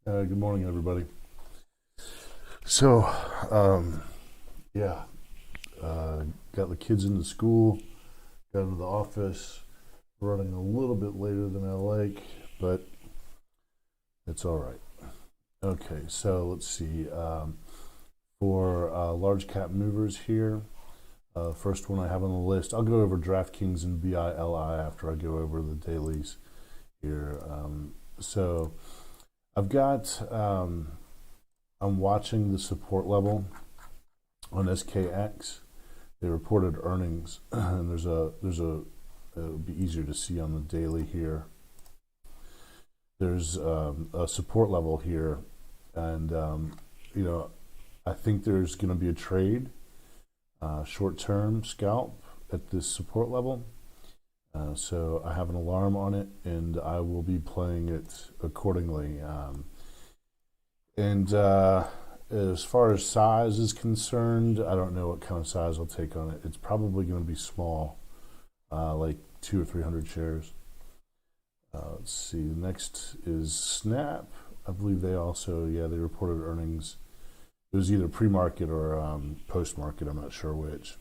Good morning, everybody. So, yeah, got the kids into school, got into the office, running a little bit later than I like, but it's all right. Okay, so let's see. For large cap movers here, first one I have on the list, I'll go over DraftKings and BILI after I go over the dailies here. So I've got, I'm watching the support level on SKX. They reported earnings, and it'll be easier to see on the daily here. There's a support level here, and I think there's going to be a trade, short-term scalp at this support level. So I have an alarm on it, and I will be playing it accordingly. And as far as size is concerned, I don't know what kind of size I'll take on it. It's probably going to be small, like 200 or 300 shares. Let's see. The next is Snap. I believe they reported earnings. It was either pre-market or post-market. I'm not sure which.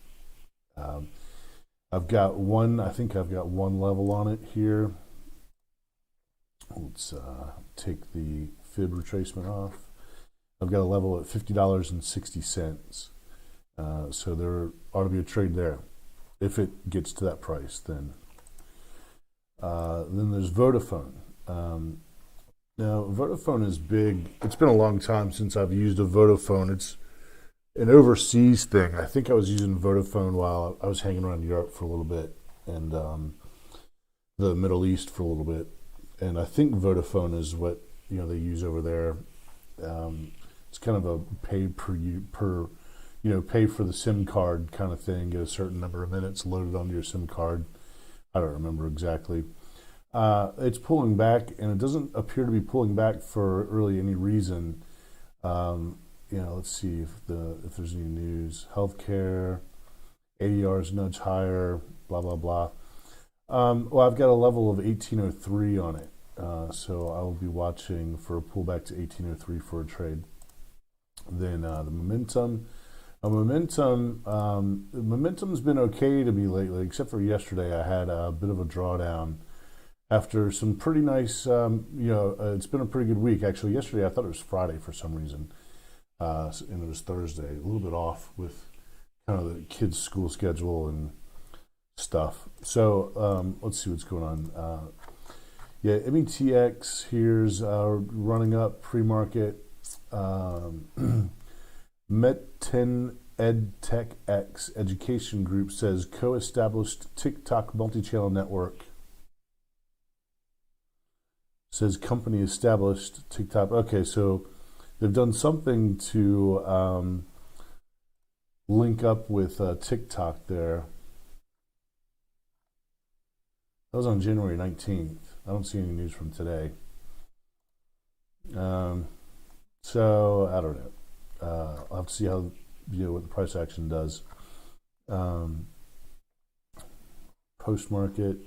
I've got one level on it here. Let's take the fib retracement off. I've got a level at $50.60. So there ought to be a trade there. If it gets to that price, then. Then there's Vodafone. Now, Vodafone is big. It's been a long time since I've used a Vodafone. It's an overseas thing. I think I was using Vodafone while I was hanging around Europe for a little bit and the Middle East for a little bit. And I think Vodafone is what they use over there. It's kind of a pay pay for the SIM card kind of thing. Get a certain number of minutes loaded onto your SIM card. I don't remember exactly. It's pulling back, and it doesn't appear to be pulling back for really any reason. Let's see if there's any news. Healthcare, ADRs nudge higher, blah blah blah. Well, I've got a level of 1803 on it, so I will be watching for a pullback to 1803 for a trade. Then the momentum. Momentum's been okay to me lately, except for yesterday. I had a bit of a drawdown after some pretty nice. It's been a pretty good week actually. Yesterday I thought it was Friday for some reason, and it was Thursday. A little bit off with kind of the kids' school schedule and stuff. So let's see what's going on. METX here's running up pre-market. METX Education Group says co-established TikTok multi-channel network. Says company established TikTok. Okay, so they've done something to link up with TikTok there. That was on January 19th. I don't see any news from today. So I don't know. I'll have to see how what the price action does. Post market.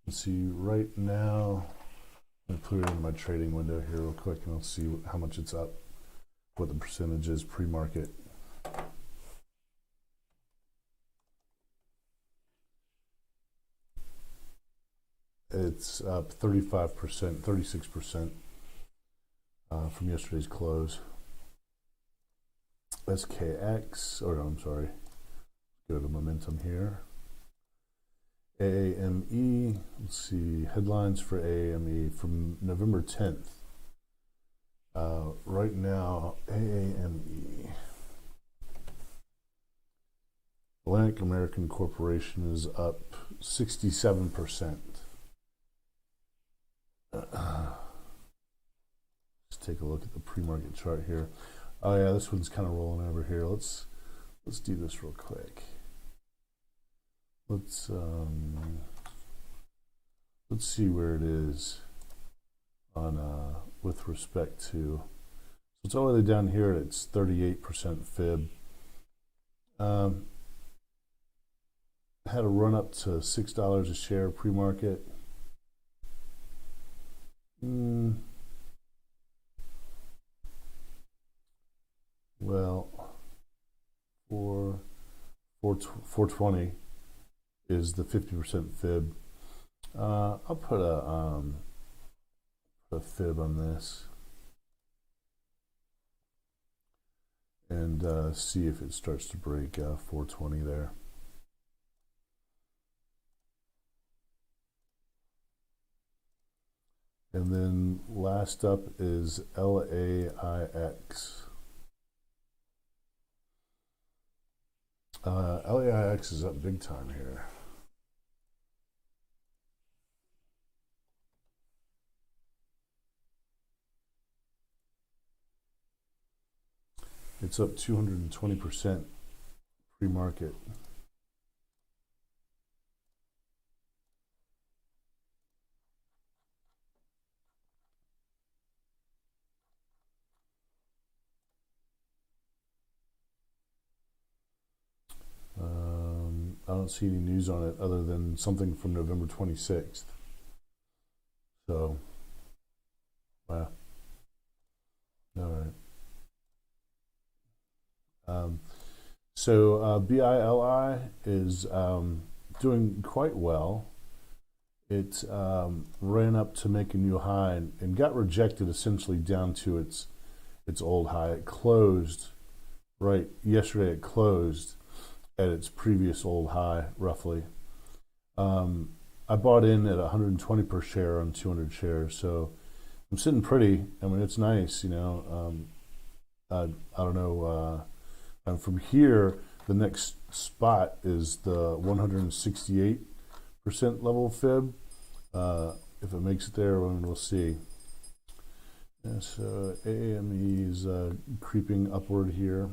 Let's see. Right now, I'm gonna put it in my trading window here real quick, and I'll see how much it's up. What the percentage is pre-market. It's up 35%, 36% from yesterday's close. SKX, I'm sorry, go to momentum here. AAME, let's see, headlines for AAME from November 10th. Right now, AAME. Atlantic American Corporation is up 67%. Let's take a look at the pre-market chart here. Oh yeah, this one's kind of rolling over here. Let's do this real quick. Let's see where it is on with respect to. So it's all the way down here. It's 38% fib. Had a run up to $6 a share pre-market. Well, 420 is the 50% fib. I'll put a fib on this and see if it starts to break 420 there. And then last up is LAIX. LAIX is up big time here. It's up 220% pre-market. I don't see any news on it other than something from November 26th. So, wow. All right. So BILI is doing quite well. It ran up to make a new high and got rejected essentially down to its old high. It closed right yesterday. It closed at its previous old high, roughly. I bought in at 120 per share on 200 shares, so I'm sitting pretty. I mean, it's nice, you know. I don't know. And from here, the next spot is the 168% level fib. If it makes it there, we'll see. Yeah, so AAME is creeping upward here.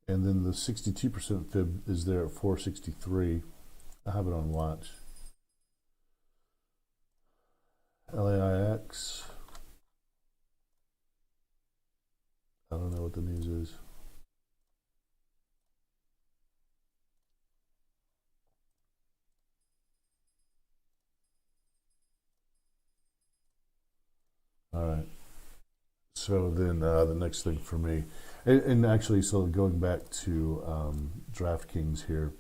And then the 62% fib is there at 463. I have it on watch. LAIX. I don't know what the news is. All right. So then the next thing for me, and actually, so going back to DraftKings here.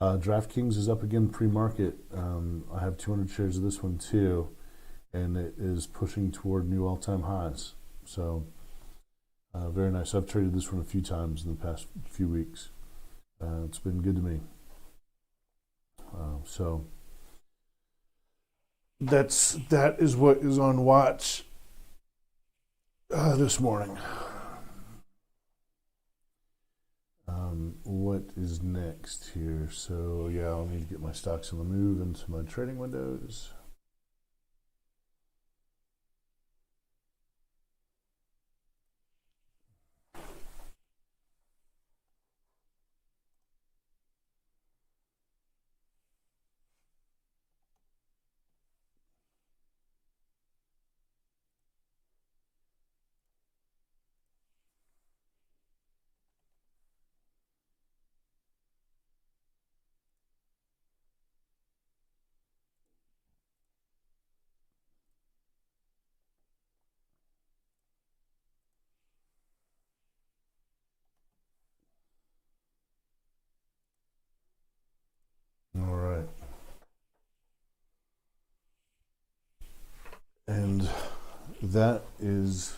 DraftKings is up again pre-market. I have 200 shares of this one too, and it is pushing toward new all-time highs. So very nice. I've traded this one a few times in the past few weeks. It's been good to me. So that is what is on watch this morning. What is next here? So yeah, I'll need to get my stocks on the move into my trading windows. All right. And that is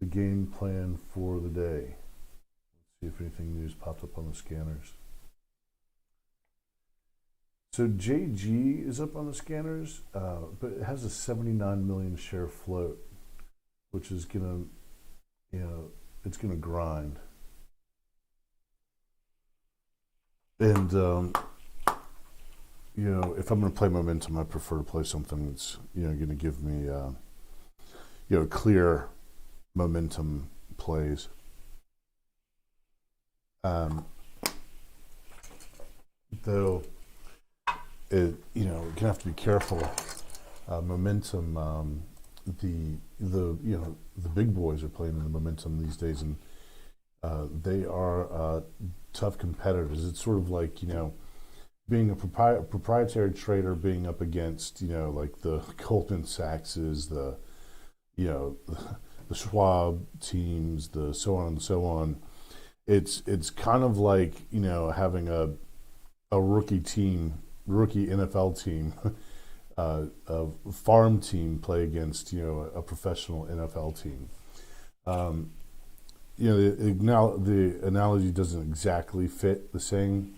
the game plan for the day. Let's see if anything news popped up on the scanners. So JG is up on the scanners, but it has a 79 million share float, which is gonna, it's gonna grind. And if I'm gonna play momentum, I prefer to play something that's gonna give me clear momentum plays. Though it you can have to be careful. Momentum, the big boys are playing in the momentum these days, and they are tough competitors. It's sort of like being a proprietary trader being up against like the Goldman Sachs's, the the Schwab teams, the so on and so on. It's kind of like, you know, having a rookie NFL team, a farm team play against, you know, a professional NFL team. You know, the analogy doesn't exactly fit the same,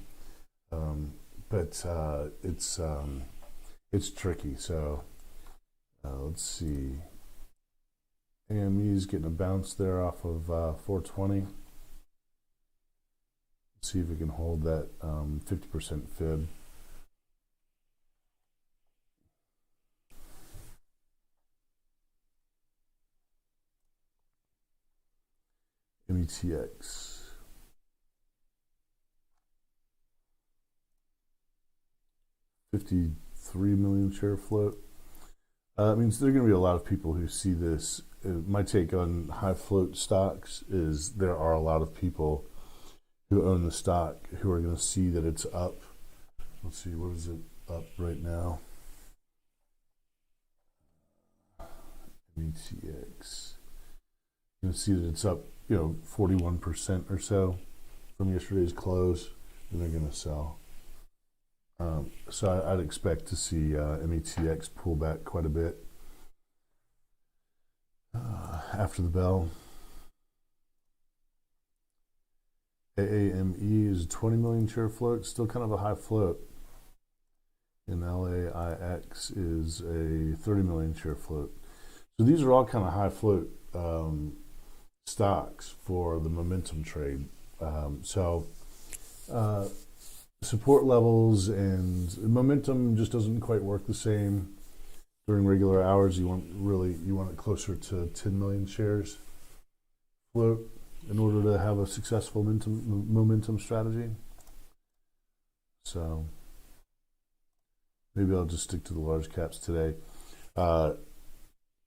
but it's tricky. So let's see. AAME is getting a bounce there off of 420. Let's see if we can hold that 50% fib. METX. $53 million share float. It means there are going to be a lot of people who see this. My take on high float stocks is there are a lot of people who own the stock who are going to see that it's up. Let's see, what is it up right now? METX. You're going to see that it's up, you know, 41% or so from yesterday's close, and they're going to sell. So I'd expect to see METX pull back quite a bit after the bell. AAME is a 20 million share float, still kind of a high float. And LAIX is a 30 million share float. So these are all kind of high float stocks for the momentum trade. Support levels and momentum just doesn't quite work the same during regular hours. You want it closer to 10 million shares float in order to have a successful momentum strategy. So maybe I'll just stick to the large caps today.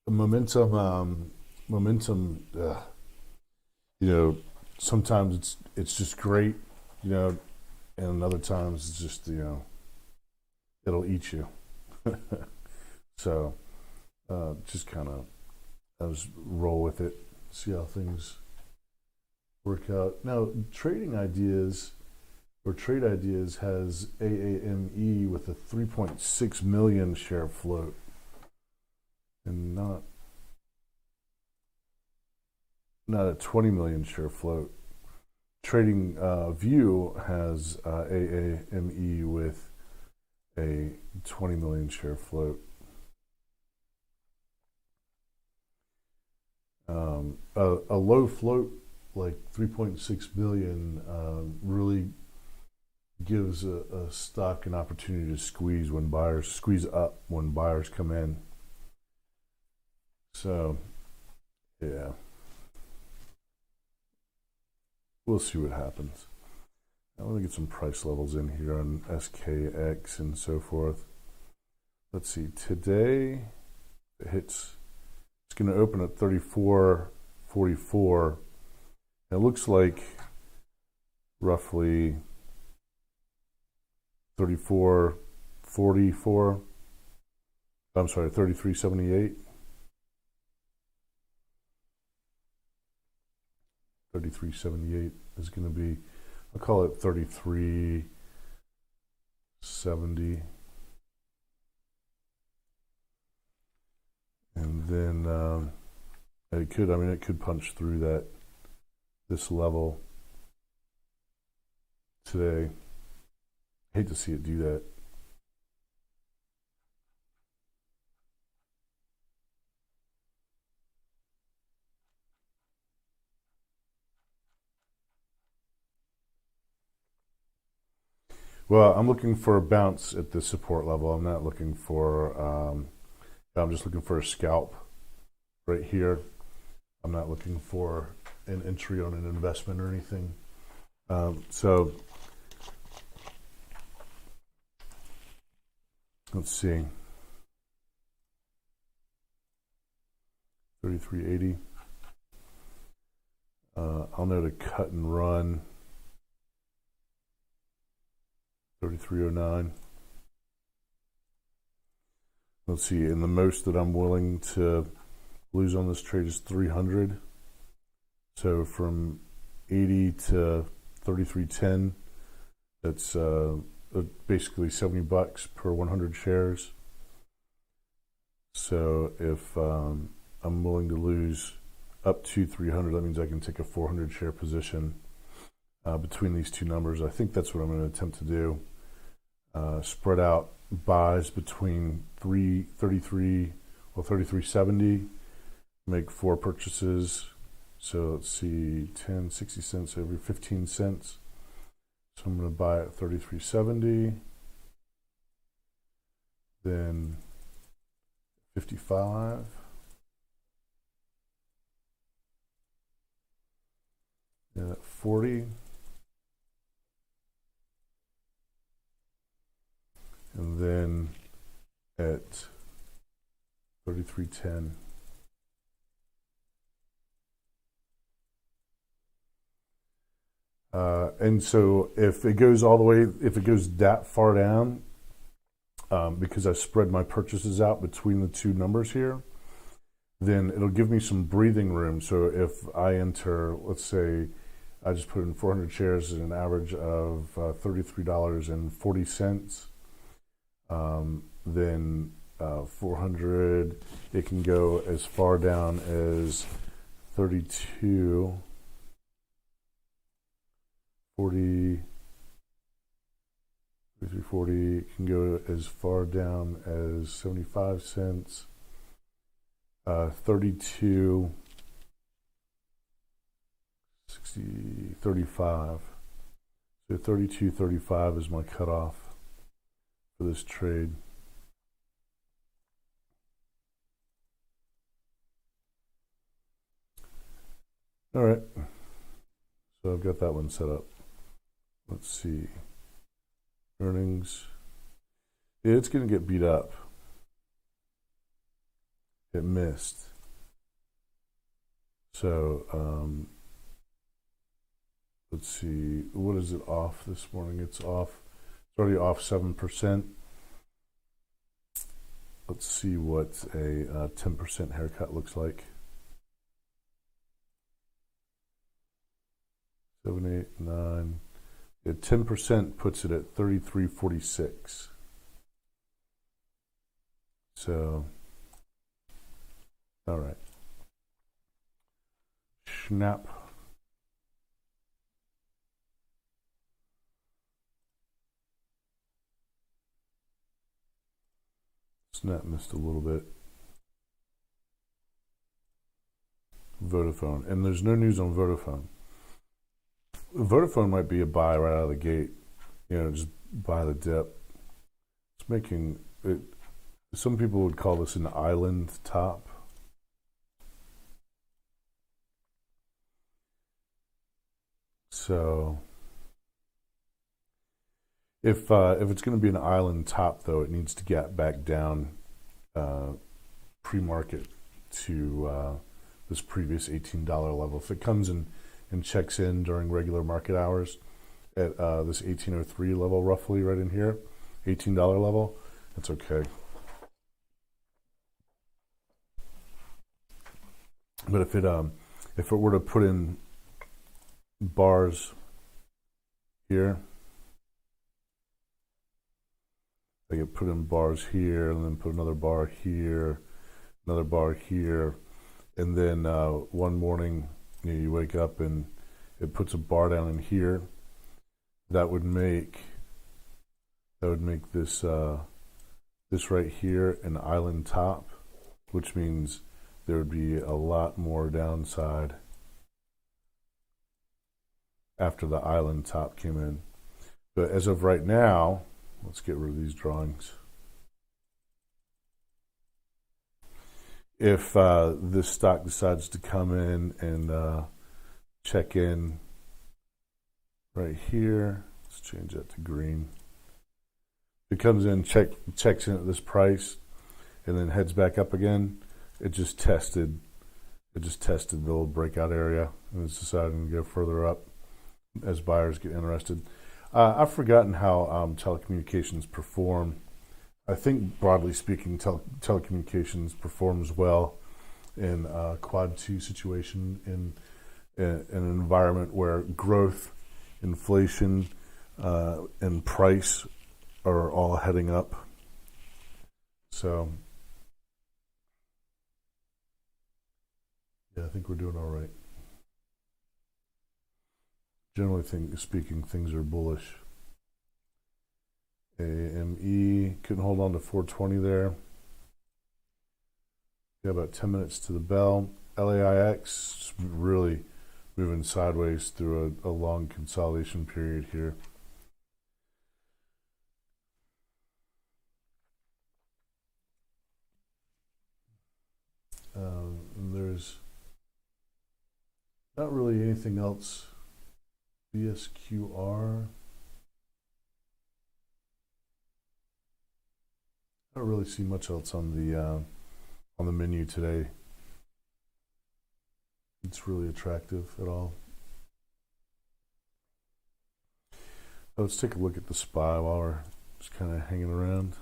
Momentum, you know, sometimes it's just great, you know, and other times it's just, you know, it'll eat you. So just kind of, I'll just roll with it, see how things work out. Now, Trading Ideas or Trade Ideas has AAME with a 3.6 million share float and not a 20 million share float. Trading View has AAME with a 20 million share float. A low float like 3.6 billion really gives a stock an opportunity to squeeze up when buyers come in. So, yeah. We'll see what happens. I want to get some price levels in here on SKX and so forth. Let's see. Today, it's going to open at 34.44. It looks like roughly 34.44. I'm sorry, 33.78. 33.78 is going to be, I'll call it 33.70. And then it could punch through this level today. I hate to see it do that. Well, I'm looking for a bounce at the support level. I'm not looking for, I'm just looking for a scalp right here. I'm not looking for an entry on an investment or anything. So let's see. 33.80. I'll note a cut and run. 33.09. Let's see, and the most that I'm willing to Lose on this trade is 300. So from 80 to 33.10, that's basically $70 per 100 shares. So if I'm willing to lose up to 300, that means I can take a 400 share position between these two numbers. I think that's what I'm going to attempt to do. Spread out buys between 33.70, make 4 purchases. So let's see, 10, 60 cents every 15 cents. So I'm going to buy at 33.70, then 55, and at 40, and then at 33.10. And so if it goes all the way, if it goes that far down, because I spread my purchases out between the two numbers here, then it'll give me some breathing room. So if I enter, let's say, I just put in 400 shares at an average of $33.40, then 400, it can go as far down as 32. 40, 33.40 can go as far down as 75 cents. 32, 60, 35. So 32.35 is my cutoff for this trade. All right. So I've got that one set up. Let's see. Earnings. Yeah, it's going to get beat up. It missed. So let's see. What is it off this morning? It's off. It's already off 7%. Let's see what a 10% haircut looks like. 7, 8, 9. Yeah, 10% puts it at 33.46. So, all right. Snap. Snap missed a little bit. Vodafone. And there's no news on Vodafone. Vodafone might be a buy right out of the gate. Just buy the dip. It's making it. Some people would call this an island top. So if it's going to be an island top, though, it needs to get back down pre-market to this previous $18 level. If it comes in and checks in during regular market hours at this 1803 level, roughly right in here, $18 level, that's okay. But if it were to put in bars here, I could put in bars here, and then put another bar here, another bar here, and then one morning you wake up and it puts a bar down in here. That would make this this right here an island top, which means there would be a lot more downside after the island top came in. But as of right now, let's get rid of these drawings. If this stock decides to come in and check in right here, let's change that to green. If it comes in, checks in at this price, and then heads back up again, it just tested the little breakout area, and it's deciding to go further up as buyers get interested. I've forgotten how telecommunications perform. I think broadly speaking, telecommunications performs well in a quad 2 situation in an environment where growth, inflation, and price are all heading up. So, yeah, I think we're doing all right. Generally speaking, things are bullish. AAME couldn't hold on to 420 there. Got about 10 minutes to the bell. LAIX really moving sideways through a long consolidation period here. And there's not really anything else. VSQR. I don't really see much else on the menu today. It's really attractive at all. Let's take a look at the SPY while we're just kind of hanging around.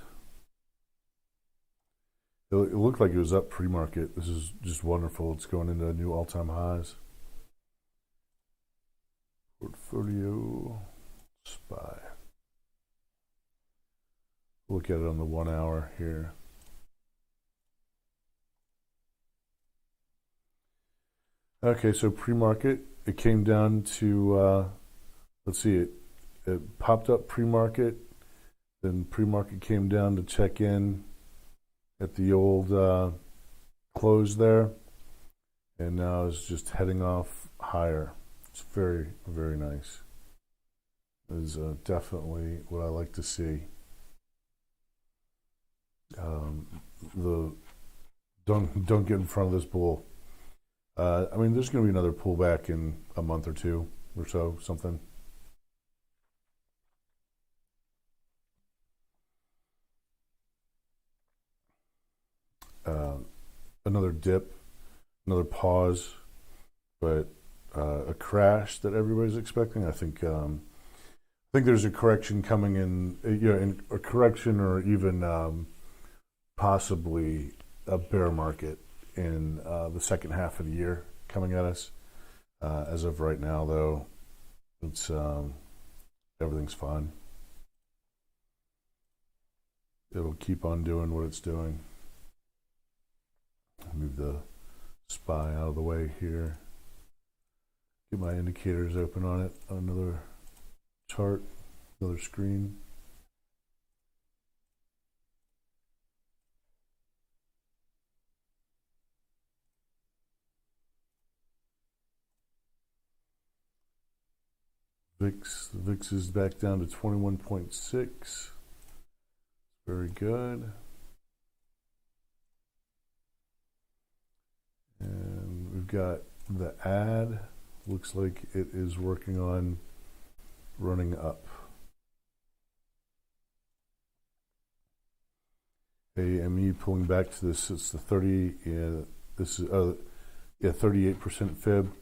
It looked like it was up pre-market. This is just wonderful. It's going into new all-time highs. Portfolio SPY. Look at it on the 1 hour here. Okay, so pre-market, it came down to, let's see, it popped up pre-market, then pre-market came down to check in at the old close there, and now it's just heading off higher. It's very, very nice. It is definitely what I like to see. Don't get in front of this bull. I mean, there's going to be another pullback in a month or two or so, something. Another dip, another pause, but a crash that everybody's expecting. I think there's a correction coming in, in a correction or even possibly a bear market in the second half of the year coming at us. As of right now, though, it's everything's fine. It'll keep on doing what it's doing. Move the SPY out of the way here. Get my indicators open on it on another chart, another screen. VIX, the VIX is back down to 21.6. Very good. And we've got the ad. Looks like it is working on running up. AAME pulling back to this. It's the 30. Yeah, this is 38% fib.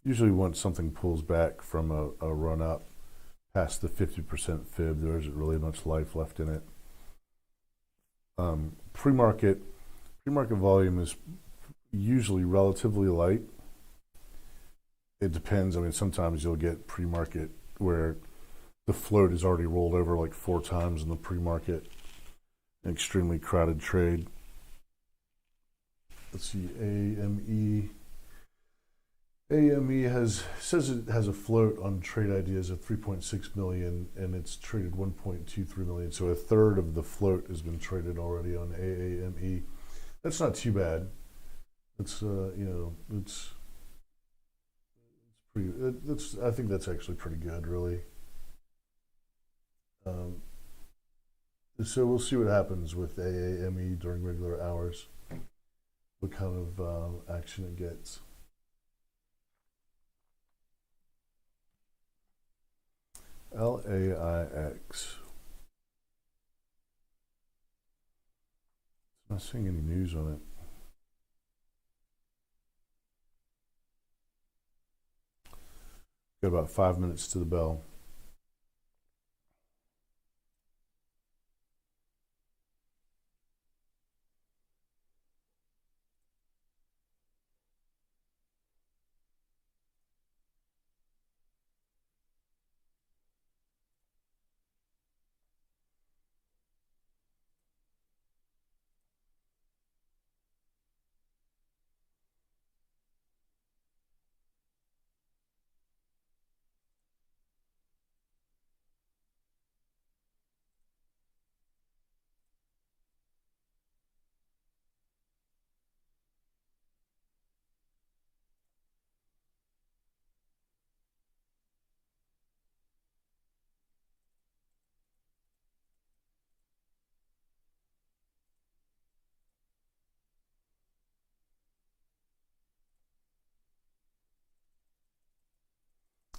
Usually, once something pulls back from a run up past the 50% fib, there isn't really much life left in it. Pre-market volume is usually relatively light. It depends. I mean, sometimes you'll get pre-market where the float is already rolled over like 4 times in the pre-market. An extremely crowded trade. Let's see, AAME. AAME says it has a float on trade ideas of 3.6 million, and it's traded 1.23 million. So a third of the float has been traded already on AAME. That's not too bad. It's it's pretty. I think that's actually pretty good, really. So we'll see what happens with AAME during regular hours. What kind of action it gets. LAIX. I'm not seeing any news on it. Got about 5 minutes to the bell.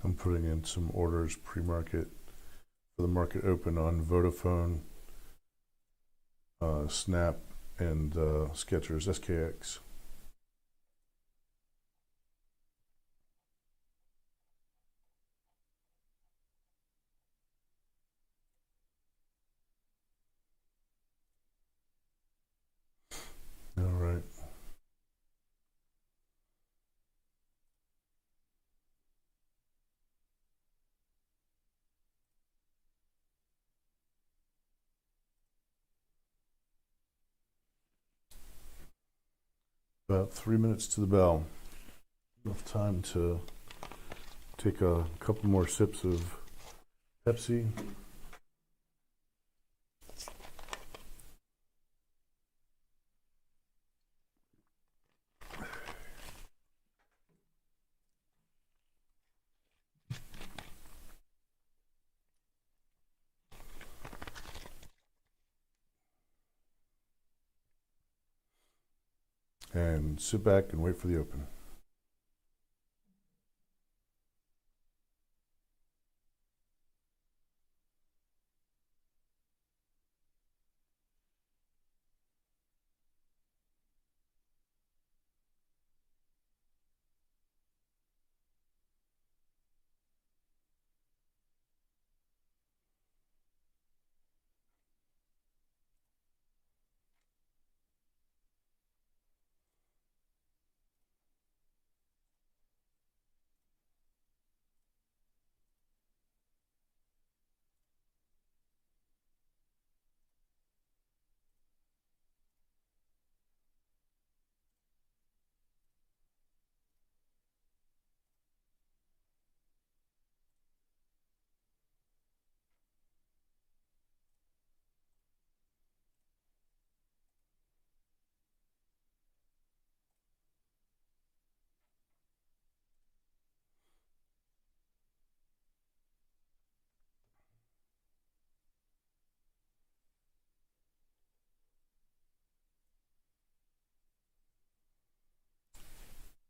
I'm putting in some orders pre-market for the market open on Vodafone, Snap, and Skechers SKX. All right. About 3 minutes to the bell. Enough time to take a couple more sips of Pepsi. And sit back and wait for the open.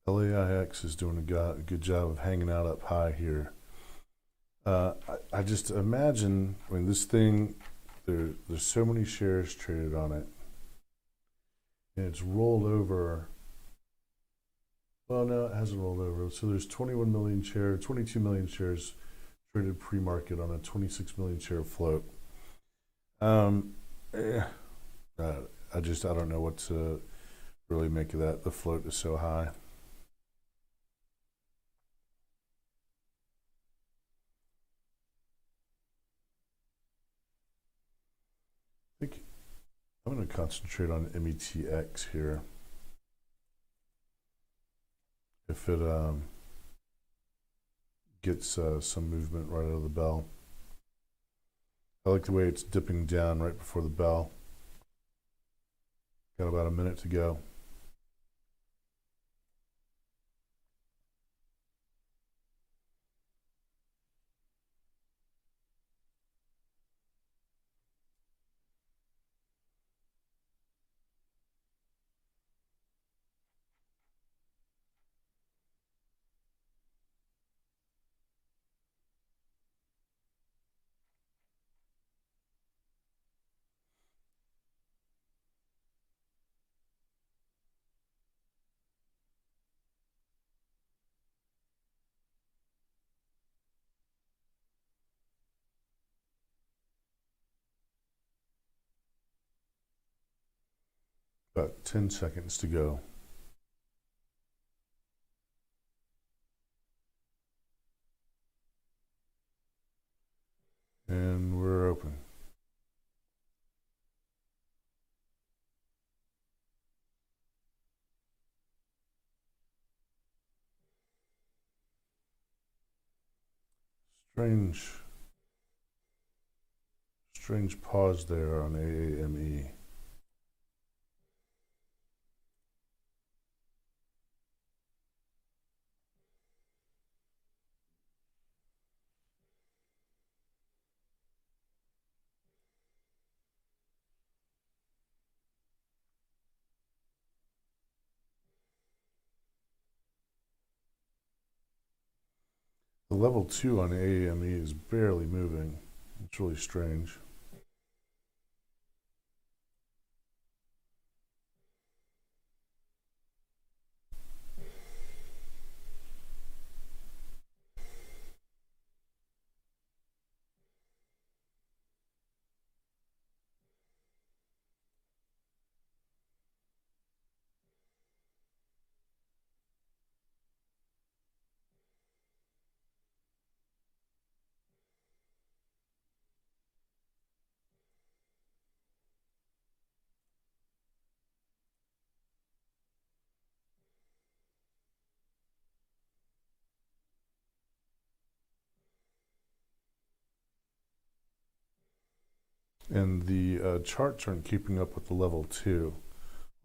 LAIX is doing a good job of hanging out up high here. I just imagine, I mean, this thing, there's so many shares traded on it, and it's rolled over. Well, no, it hasn't rolled over. So there's 21 million shares, 22 million shares traded pre-market on a 26 million share float. Yeah, I don't know what to really make of that. The float is so high. I think I'm going to concentrate on METX here. If it gets some movement right out of the bell. I like the way it's dipping down right before the bell. Got about a minute to go. About 10 seconds to go. And we're open. Strange pause there on AAME. The level 2 on AAME is barely moving. It's really strange. And the charts aren't keeping up with the level 2.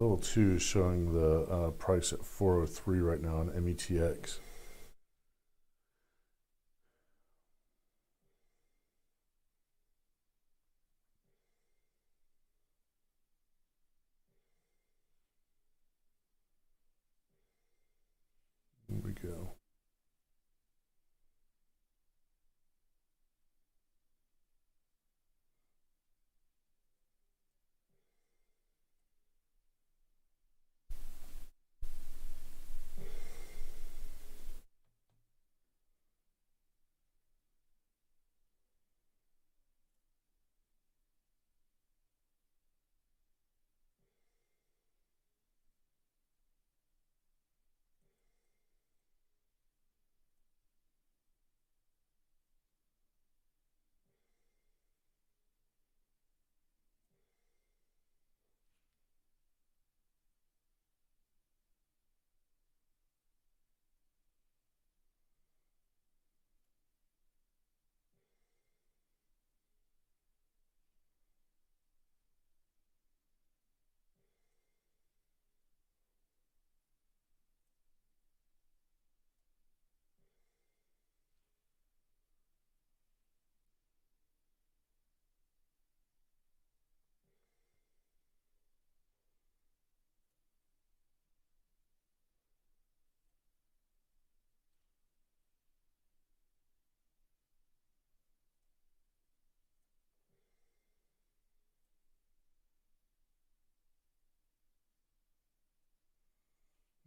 Level 2 is showing the price at 403 right now on METX. Here we go.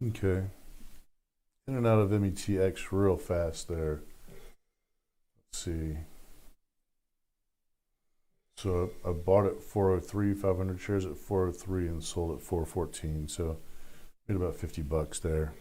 Okay. In and out of METX real fast there. Let's see. So I bought at 403, 500 shares at 403, and sold at 414. So made about 50 bucks there.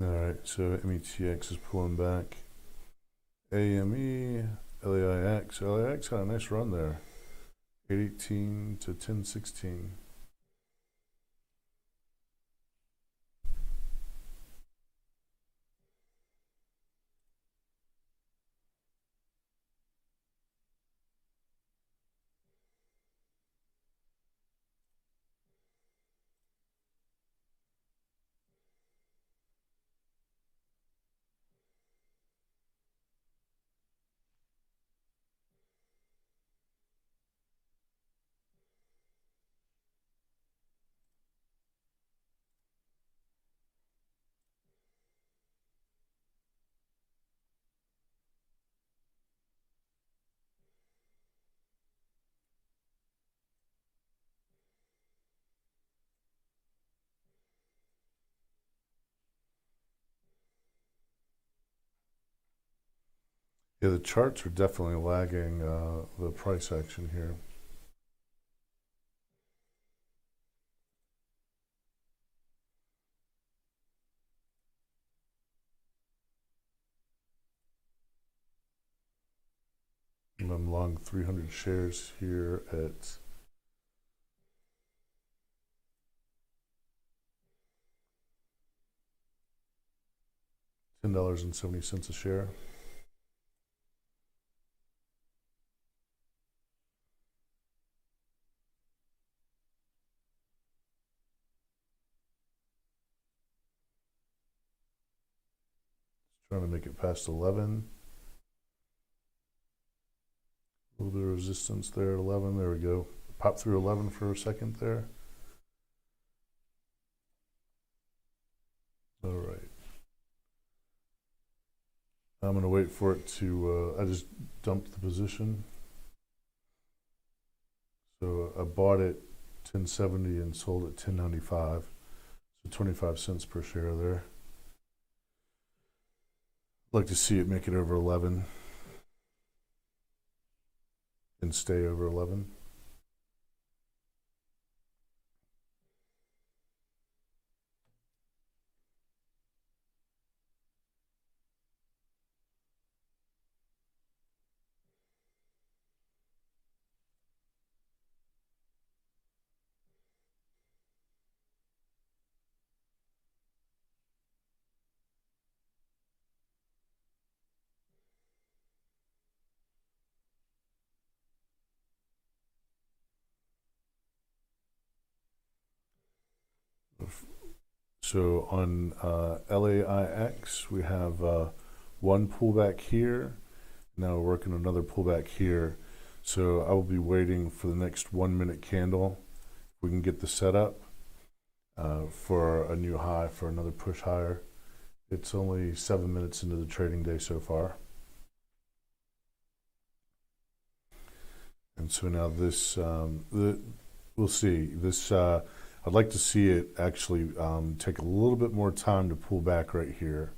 All right, so METX is pulling back. AME, LAIX. LAIX had a nice run there. 818 to 1016. Yeah, the charts are definitely lagging the price action here. I'm long 300 shares here at $10.70 a share. Trying to make it past 11. A little bit of resistance there at 11. There we go. Pop through 11 for a second there. All right. I'm going to wait for it to, I just dumped the position. So I bought it 1070 and sold it 1095. So 25 cents per share there. I'd like to see it make it over 11 and stay over 11. So on LAIX, we have one pullback here. Now we're working another pullback here. So I will be waiting for the next 1 minute candle. If we can get the setup for a new high, for another push higher. It's only 7 minutes into the trading day so far. And so now this, we'll see. This, I'd like to see it actually take a little bit more time to pull back right here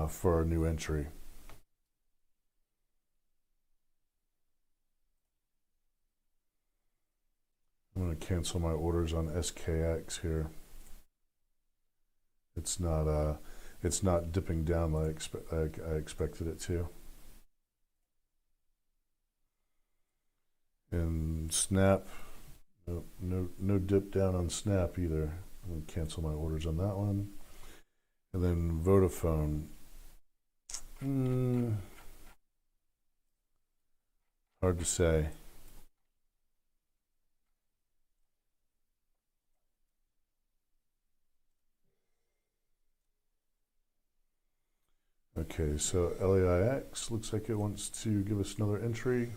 for a new entry. I'm going to cancel my orders on SKX here. It's not dipping down like I expected it to. And Snap, no dip down on Snap either. I'm going to cancel my orders on that one. And then Vodafone. Hard to say. Okay, so LAIX looks like it wants to give us another entry.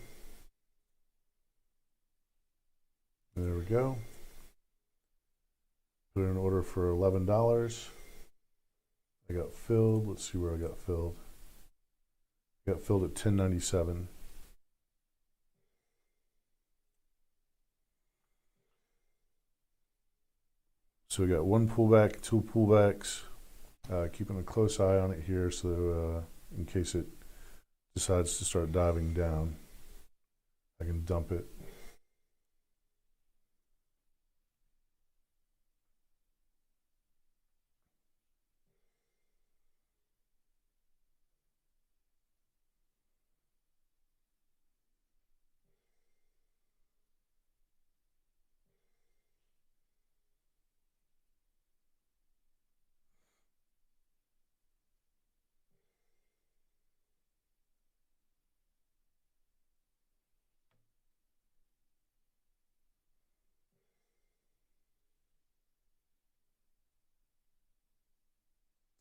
There we go. Put in an order for $11. I got filled. Let's see where I got filled. I got filled at 1097. So we got one pullback, two pullbacks. Keeping a close eye on it here, so in case it decides to start diving down, I can dump it.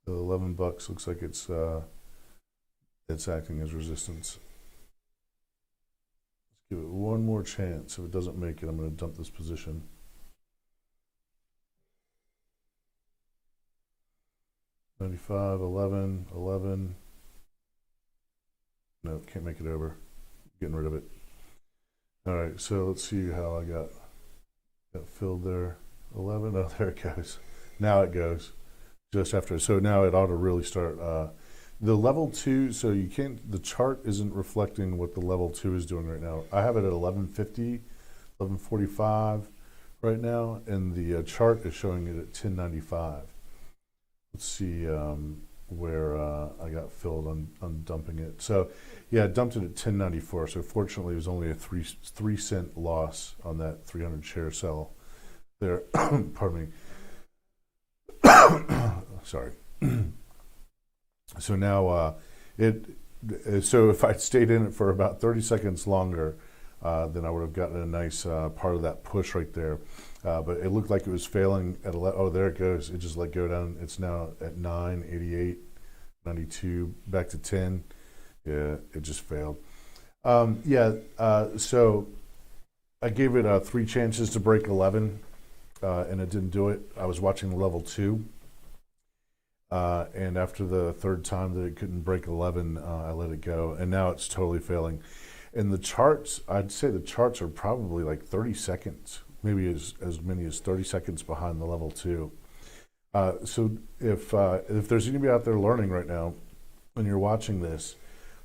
The $11 looks like it's acting as resistance. Let's give it one more chance. If it doesn't make it, I'm going to dump this position. $95, $11, $11. No, can't make it over. Getting rid of it. All right, so let's see how I got filled there. 11. Oh, there it goes. Now it goes. Just after, so now it ought to really start. The level 2, so you can't, the chart isn't reflecting what the level 2 is doing right now. I have it at 1150, 1145 right now, and the chart is showing it at 1095. Let's see where I got filled on dumping it. So yeah, I dumped it at 1094. So fortunately, it was only a 3 cent loss on that 300 share sell there. Pardon me. Sorry. So now so if I'd stayed in it for about 30 seconds longer, then I would have gotten a nice part of that push right there. But it looked like it was failing at 11. Oh, there it goes. It just let go down. It's now at 988, 92 back to 10. Yeah, it just failed. So I gave it 3 chances to break 11, and it didn't do it. I was watching level 2, and after the third time that it couldn't break 11, I let it go, and now it's totally failing. And the charts, I'd say the charts are probably like 30 seconds, maybe as many as 30 seconds behind the level 2. So if there's anybody out there learning right now, when you're watching this,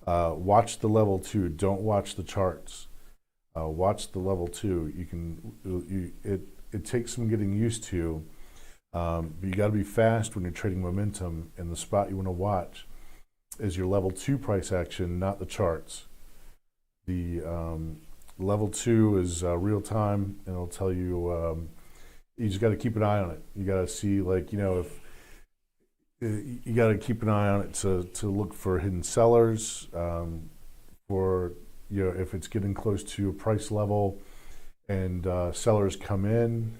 watch the level 2. Don't watch the charts. Watch the level 2. It takes some getting used to, but you got to be fast when you're trading momentum. And the spot you want to watch is your level 2 price action, not the charts. The level 2 is real time, and it'll tell you. You just got to keep an eye on it. You got to see, like, if you got to keep an eye on it to look for hidden sellers, for if it's getting close to a price level and sellers come in,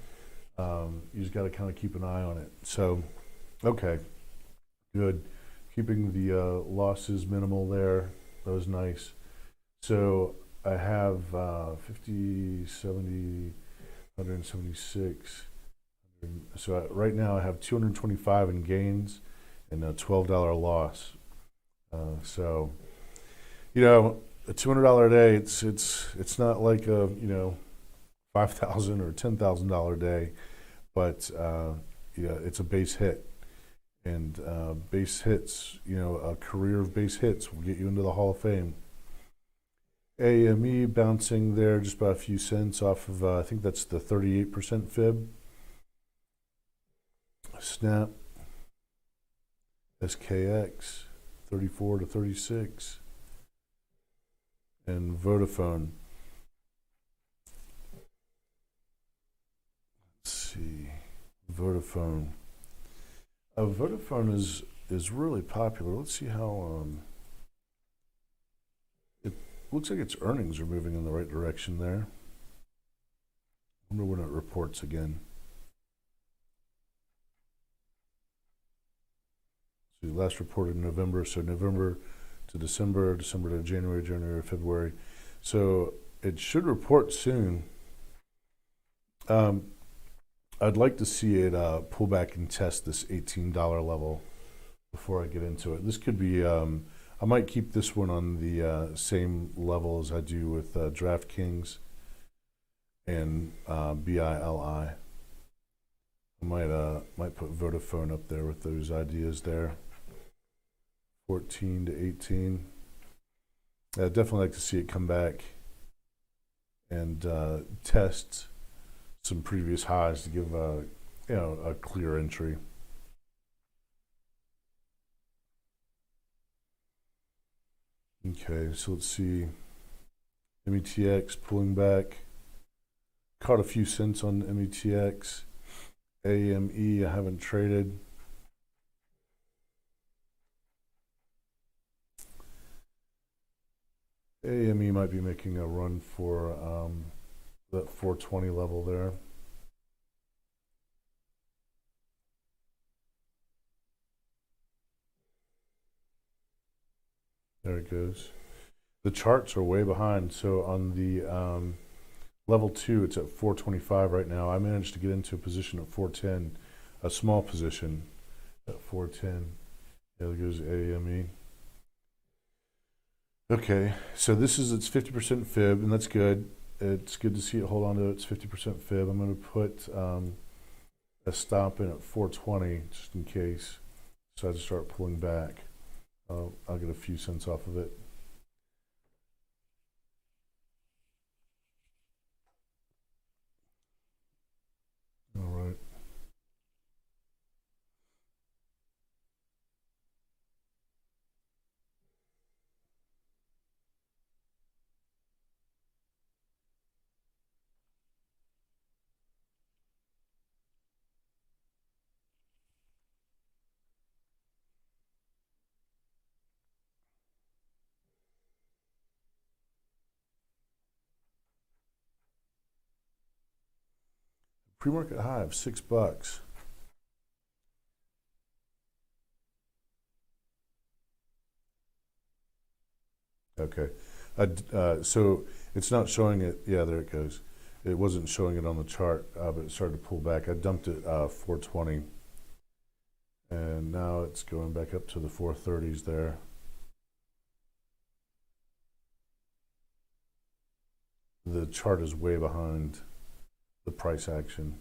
you just got to kind of keep an eye on it. So, okay, good. Keeping the losses minimal there. That was nice. So I have 50, 70, 176. So right now I have 225 in gains and a $12 loss. So, a $200 a day, it's not like a $5,000 or $10,000 day, but it's a base hit, and base hits, a career of base hits will get you into the Hall of Fame. AAME bouncing there just by a few cents off of, I think that's the 38% fib. Snap, SKX, 34 to 36, and Vodafone. Let's see, Vodafone. Vodafone is really popular. Let's see how it looks like its earnings are moving in the right direction there. I wonder when it reports again. So last reported in November, so November to December, December to January, January to February. So it should report soon. I'd like to see it pull back and test this $18 level before I get into it. This could be, I might keep this one on the same level as I do with DraftKings and BILI. I might put Vodafone up there with those ideas there. 14 to 18. I'd definitely like to see it come back and test some previous highs to give a clear entry. Okay, so let's see. METX pulling back. Caught a few cents on METX. AAME I haven't traded. AAME might be making a run for that 420 level there. There it goes. The charts are way behind. So on the level 2, it's at 425 right now. I managed to get into a position at 410, a small position at 410. There goes AAME. Okay, so this is its 50% fib, and that's good. It's good to see it hold on to its 50% fib. I'm going to put a stop in at 420 just in case. So I just start pulling back. I'll get a few cents off of it. All right. Pre-market high of $6. 6 Okay. So it's not showing it. Yeah, there it goes. It wasn't showing it on the chart, but it started to pull back. I dumped it 420, and now it's going back up to the 430s there. The chart is way behind the price action.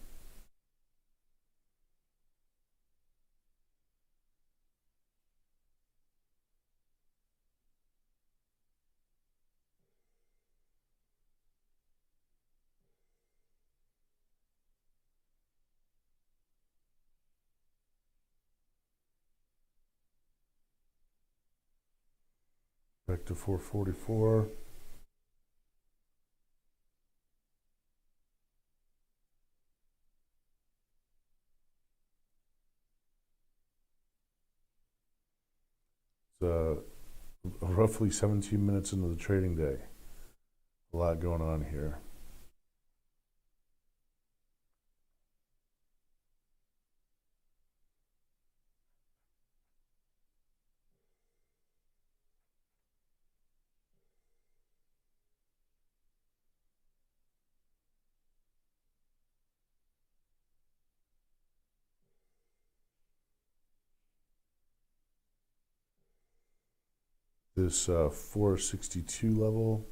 Back to 444. It's roughly 17 minutes into the trading day. A lot going on here. This 462 level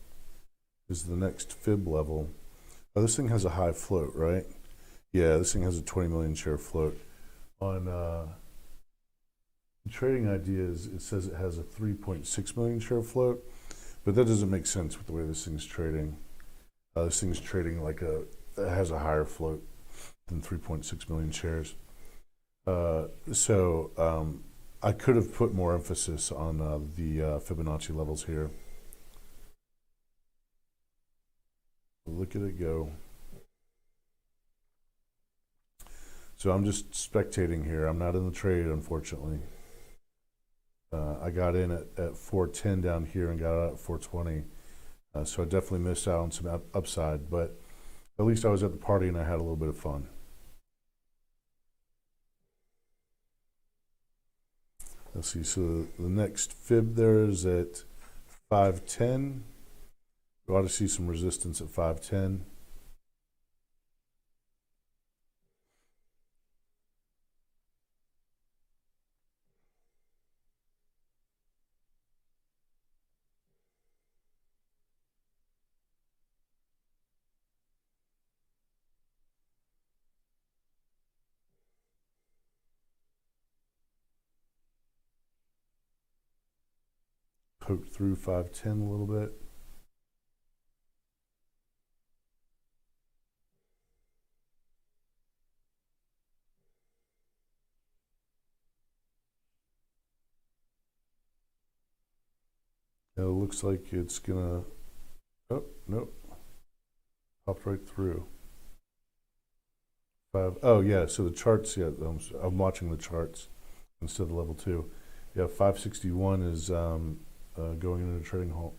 is the next fib level. Oh, this thing has a high float, right? Yeah, this thing has a 20 million share float. On Trading Ideas, it says it has a 3.6 million share float, but that doesn't make sense with the way this thing's trading. This thing's trading like it has a higher float than 3.6 million shares. So I could have put more emphasis on the Fibonacci levels here. Look at it go. So I'm just spectating here. I'm not in the trade, unfortunately. I got in at 410 down here and got out at 420. So I definitely missed out on some upside, but at least I was at the party and I had a little bit of fun. Let's see, so the next fib there is at 510. We ought to see some resistance at 510. Poked through 510 a little bit. It looks like it's gonna, oh, nope, popped right through. Oh yeah, so the charts, yeah, I'm watching the charts instead of level 2. Yeah, 561 is going into a trading halt.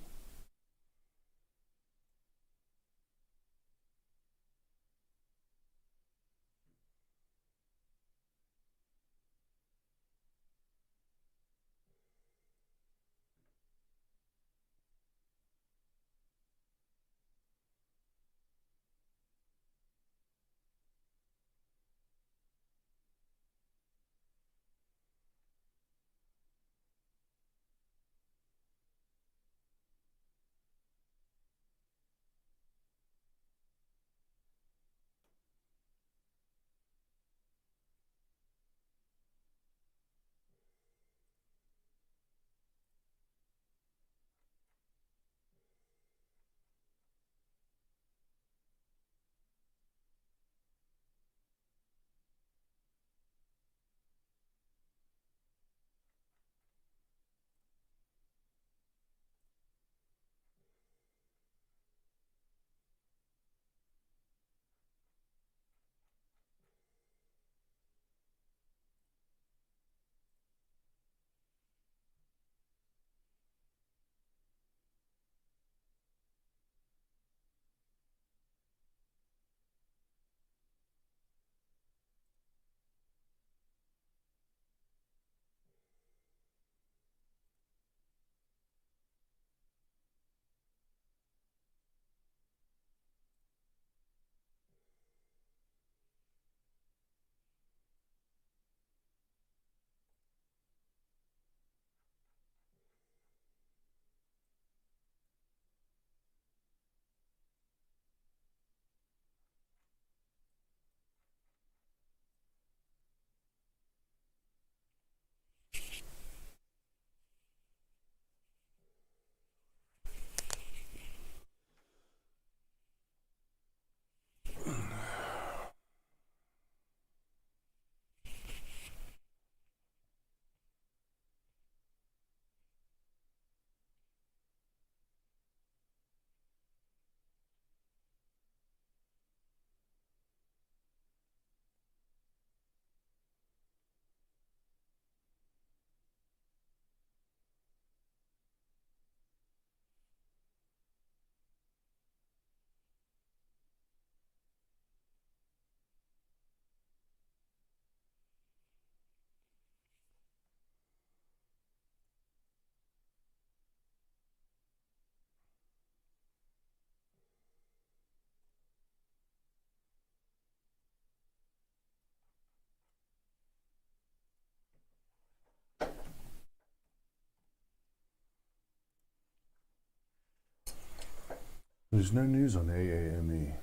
There's no news on AAME.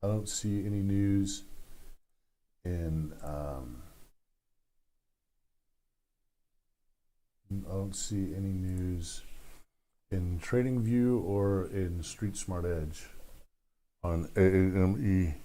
I don't see any news in. I don't see any news in TradingView or in Street Smart Edge on AAME.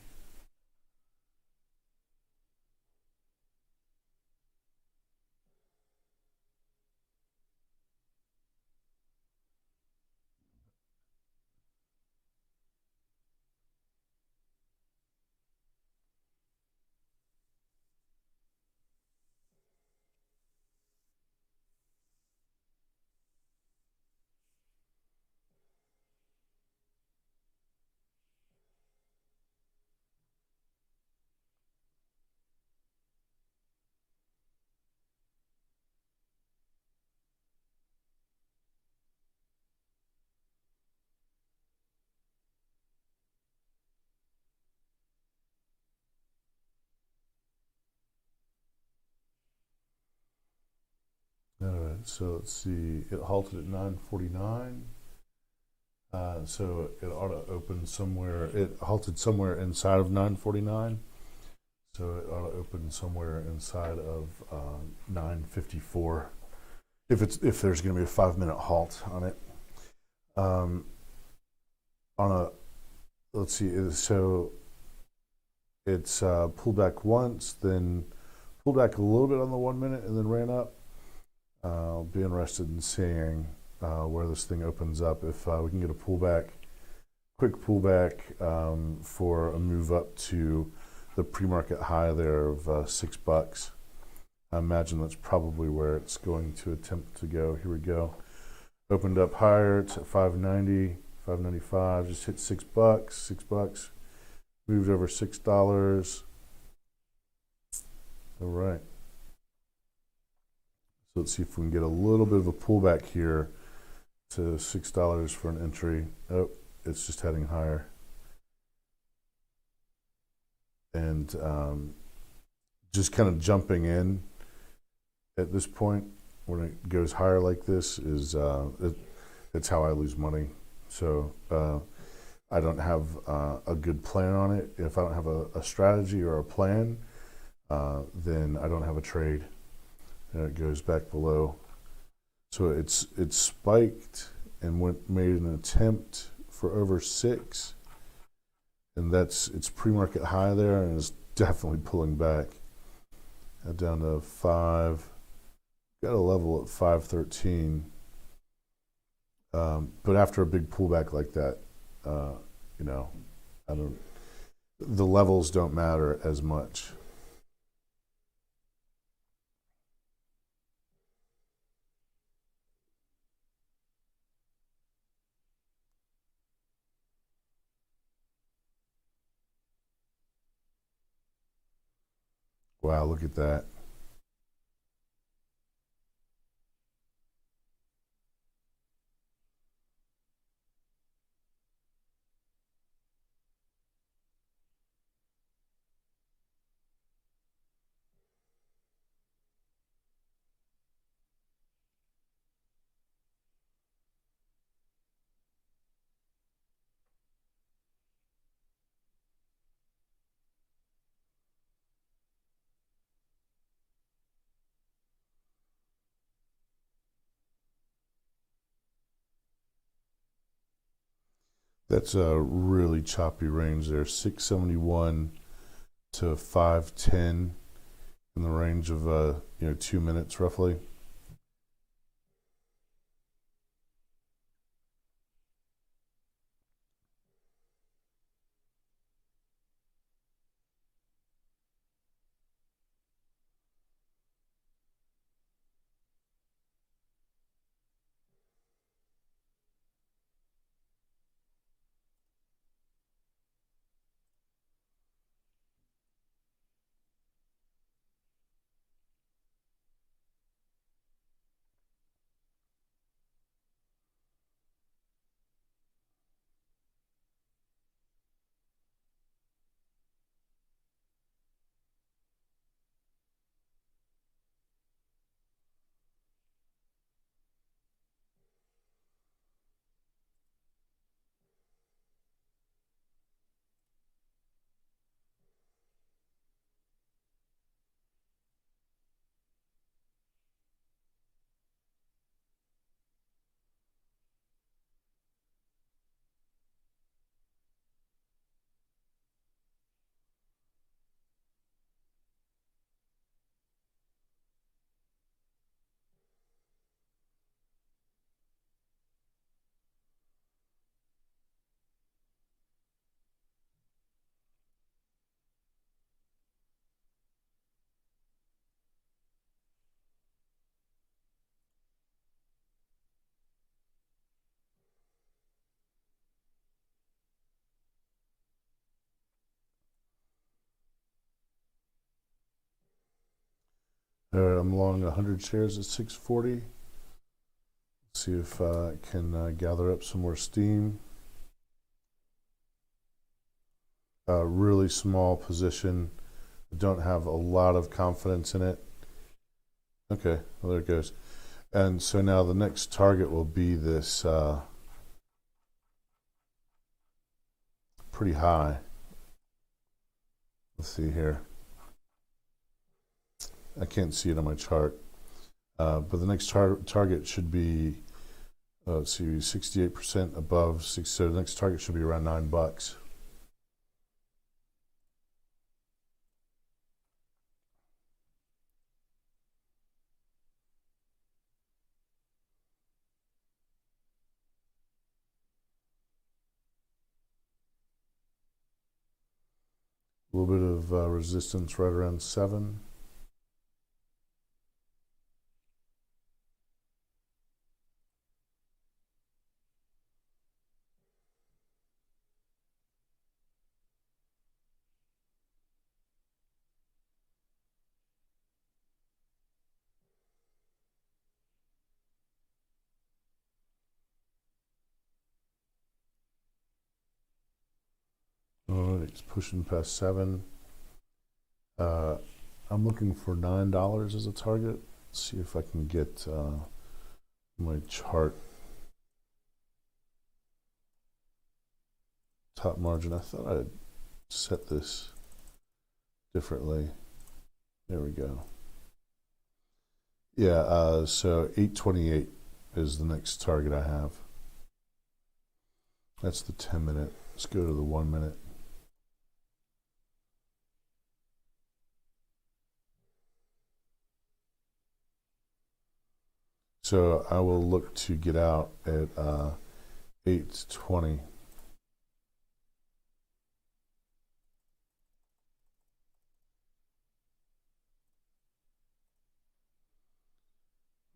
All right, so let's see. It halted at 9:49. So it ought to open somewhere. It halted somewhere inside of 9:49. So it ought to open somewhere inside of 9:54. If there's going to be a 5-minute halt on it. On a let's see. So it's pulled back once, then pulled back a little bit on the 1 minute, and then ran up. I'll be interested in seeing where this thing opens up. If we can get a pullback, quick pullback for a move up to the pre-market high there of $6. I imagine that's probably where it's going to attempt to go. Here we go. Opened up higher. It's at 590, 595. Just hit $6. $6. Moved over $6. All right. So let's see if we can get a little bit of a pullback here to $6 for an entry. Oh, it's just heading higher. And just kind of jumping in at this point when it goes higher like this is it's how I lose money. So I don't have a good plan on it. If I don't have a strategy or a plan, then I don't have a trade. And it goes back below. So it's spiked and made an attempt for over 6, and it's pre-market high there, and it's definitely pulling back. Down to 5. Got a level at 513. But after a big pullback like that, the levels don't matter as much. Wow, look at that. That's a really choppy range there, 671 to 510 in the range of 2 minutes roughly. All right, I'm long 100 shares at 640. See if I can gather up some more steam. Really small position. I don't have a lot of confidence in it. Okay, well, there it goes. And so now the next target will be this pretty high. Let's see here. I can't see it on my chart. But the next target should be, let's see, 68% above. So the next target should be around $9. A little bit of resistance right around 7. All right, it's pushing past 7. I'm looking for $9 as a target. Let's see if I can get my chart top margin. I thought I'd set this differently. There we go. Yeah, so 828 is the next target I have. That's the 10-minute. Let's go to the 1-minute. So I will look to get out at 8:20.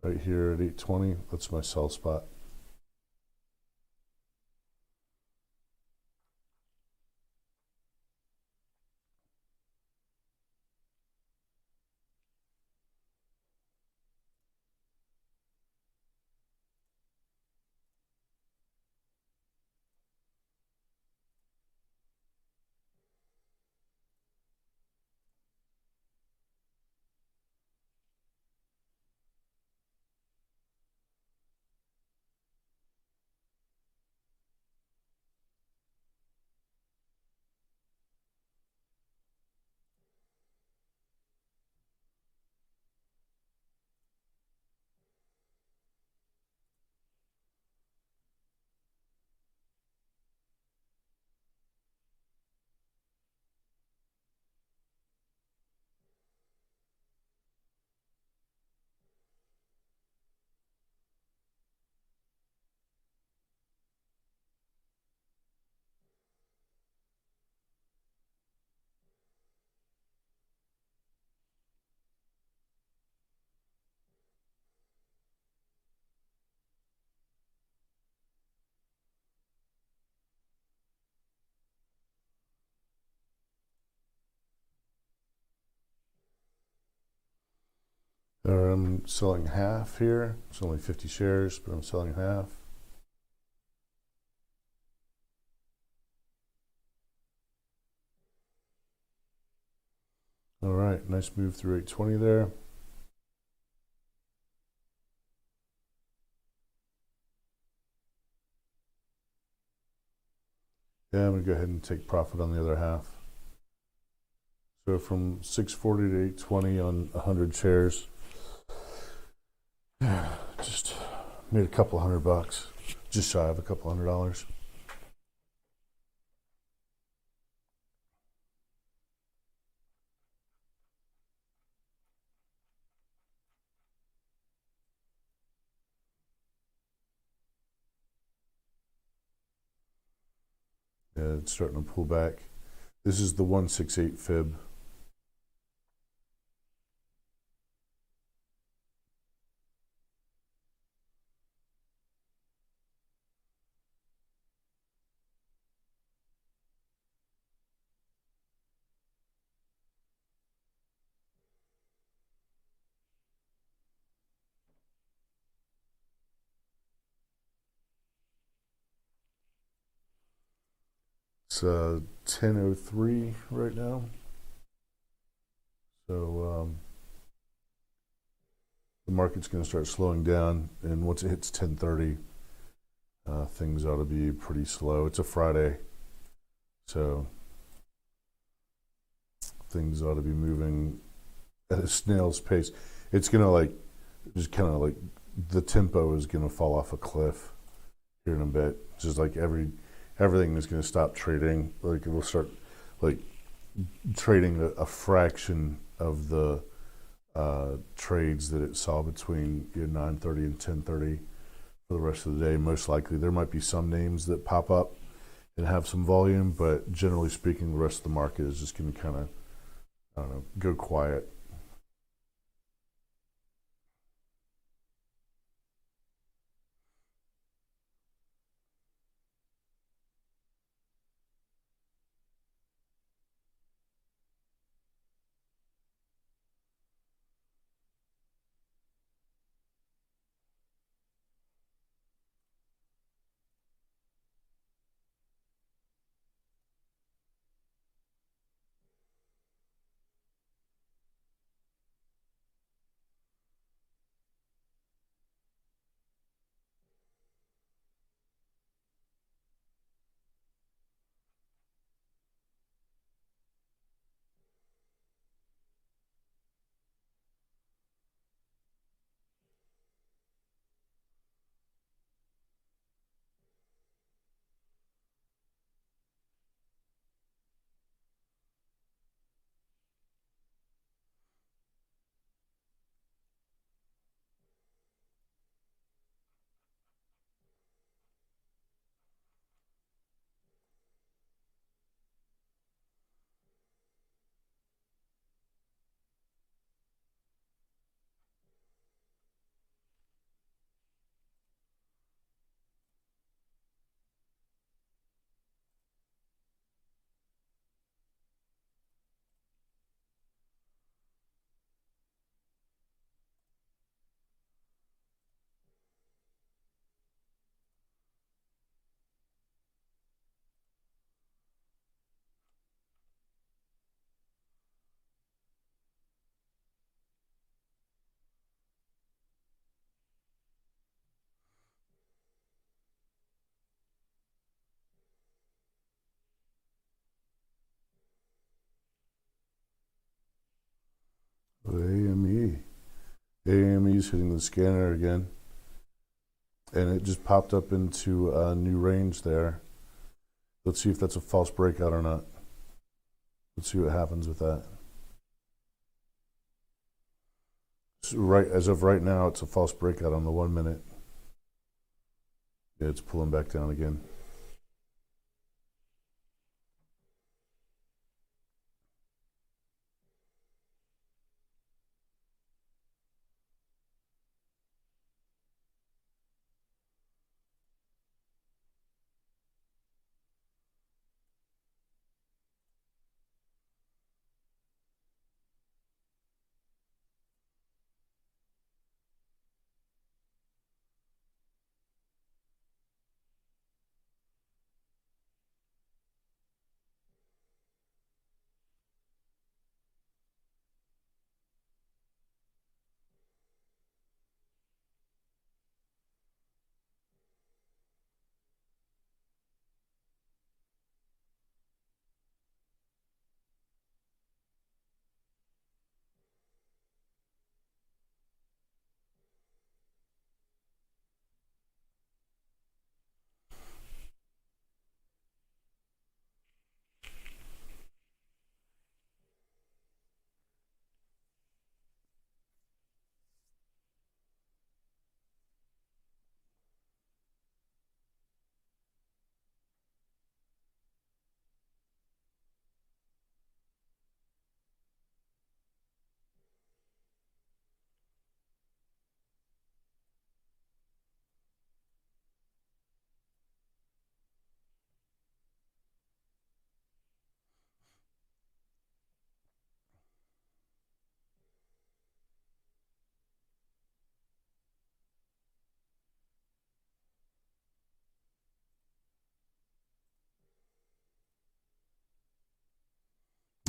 Right here at 8:20, that's my sell spot. I'm selling half here. It's only 50 shares, but I'm selling half. All right, nice move through 820 there. Yeah, I'm gonna go ahead and take profit on the other half. So from 640 to 820 on 100 shares, just made a couple $100, just shy of a couple $100. Yeah, it's starting to pull back. This is the 168 fib. It's 10:03 right now. So the market's going to start slowing down, and once it hits 10:30, things ought to be pretty slow. It's a Friday, so things ought to be moving at a snail's pace. It's going to just kind of the tempo is going to fall off a cliff here in a bit. Just like everything is going to stop trading. Like it will start trading a fraction of the trades that it saw between 9:30 and 10:30 for the rest of the day. Most likely, there might be some names that pop up and have some volume, but generally speaking, the rest of the market is just going to kind of, I don't know, go quiet. AAME. AAME is hitting the scanner again, and it just popped up into a new range there. Let's see if that's a false breakout or not. Let's see what happens with that. So as of right now, it's a false breakout on the 1 minute. Yeah, it's pulling back down again.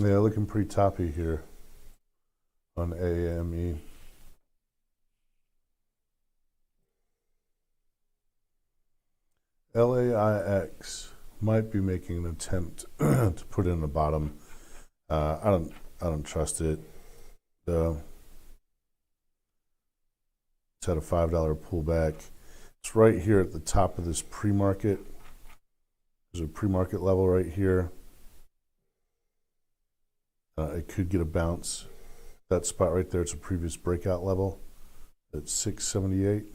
Yeah, looking pretty toppy here on AAME. LAIX might be making an attempt to put in the bottom. I don't trust it though. It's had a $5 pullback. It's right here at the top of this pre-market. There's a pre-market level right here. It could get a bounce. That spot right there, it's a previous breakout level at 678.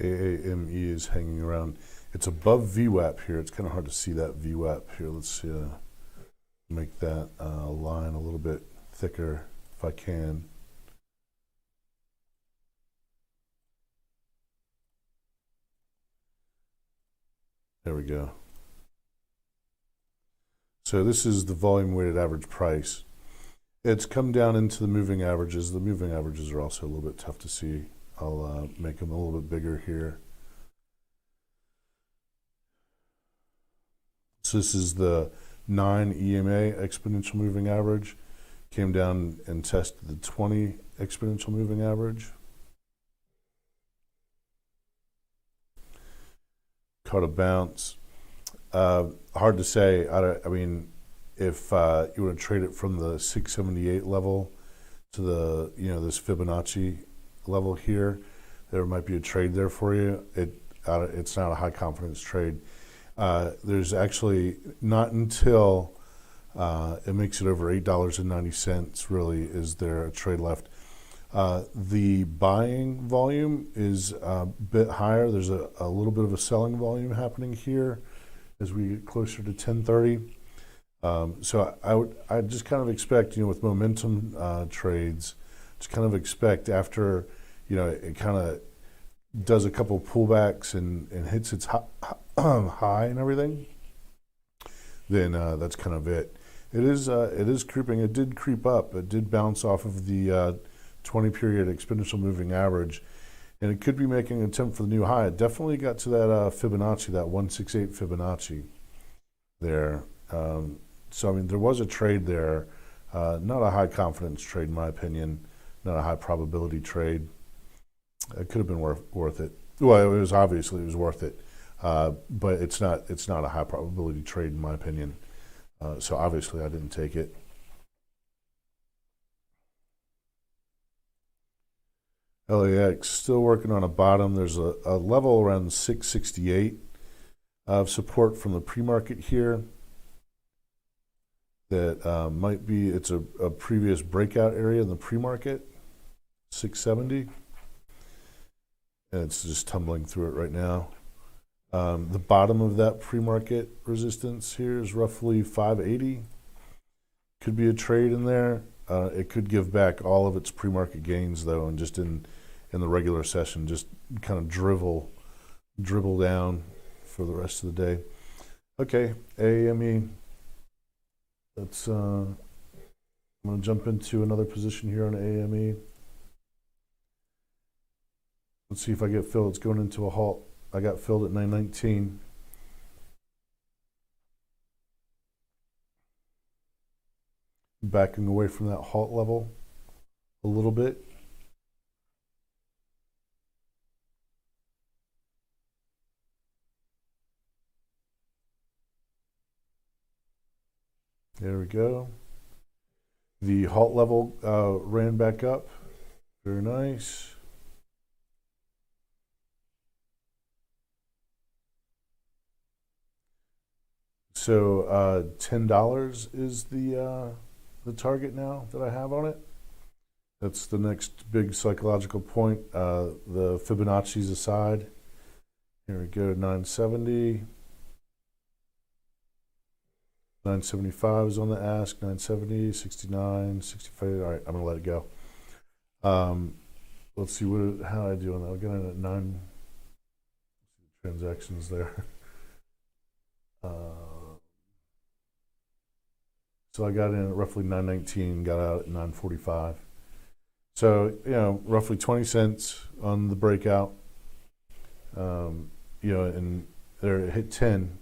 AAME is hanging around. It's above VWAP here. It's kind of hard to see that VWAP here. Let's make that line a little bit thicker if I can. There we go. So this is the volume weighted average price. It's come down into the moving averages. The moving averages are also a little bit tough to see. I'll make them a little bit bigger here. So this is the 9 EMA exponential moving average. Came down and tested the 20 exponential moving average. Caught a bounce. Hard to say. I mean, if you want to trade it from the 678 level to the this Fibonacci level here, there might be a trade there for you. It's not a high confidence trade. There's actually not until it makes it over $8.90 really is there a trade left. The buying volume is a bit higher. There's a little bit of a selling volume happening here as we get closer to 1030. So I just kind of expect, with momentum trades, just kind of expect after, it kind of does a couple pullbacks and hits its high and everything, then that's kind of it. It is creeping. It did creep up. It did bounce off of the 20-period exponential moving average, and it could be making an attempt for the new high. It definitely got to that Fibonacci, that 168 Fibonacci there. So, I mean, there was a trade there. Not a high confidence trade, in my opinion. Not a high probability trade. It could have been worth it. Well, it was worth it. But it's not a high probability trade, in my opinion. So obviously I didn't take it. LAIX still working on a bottom. There's a level around 668 of support from the pre-market here. That might be, it's a previous breakout area in the pre-market, 670. And it's just tumbling through it right now. The bottom of that pre-market resistance here is roughly 580. Could be a trade in there. It could give back all of its pre-market gains though, and just in the regular session, just kind of dribble down for the rest of the day. Okay, AAME. I'm going to jump into another position here on AAME. Let's see if I get filled. It's going into a halt. I got filled at 919. Backing away from that halt level a little bit. There we go. The halt level ran back up. Very nice. So $10 is the target now that I have on it. That's the next big psychological point. The Fibonacci's aside. Here we go, 970. 975 is on the ask, 970, 69, 65. All right, I'm going to let it go. Let's see how I do on that. I'll get in at 9 transactions there. So I got in at roughly 919, got out at 945. So, roughly 20 cents on the breakout. And there it hit 10,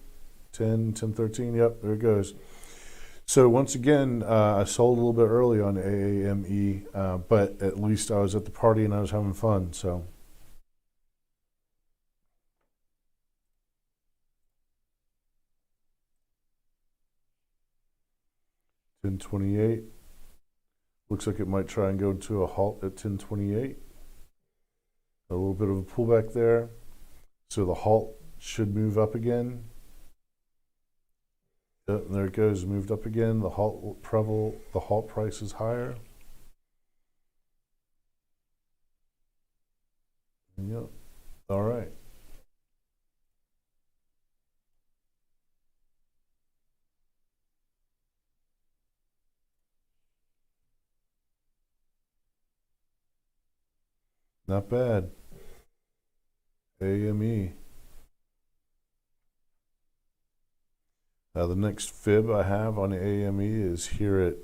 13. Yep, there it goes. So once again, I sold a little bit early on AAME, but at least I was at the party and I was having fun. So. $10.28. Looks like it might try and go to a halt at $10.28. A little bit of a pullback there. So the halt should move up again. Yep, there it goes, moved up again. The halt price is higher. Yep. All right. Not bad. AME. The next fib I have on the AME is here at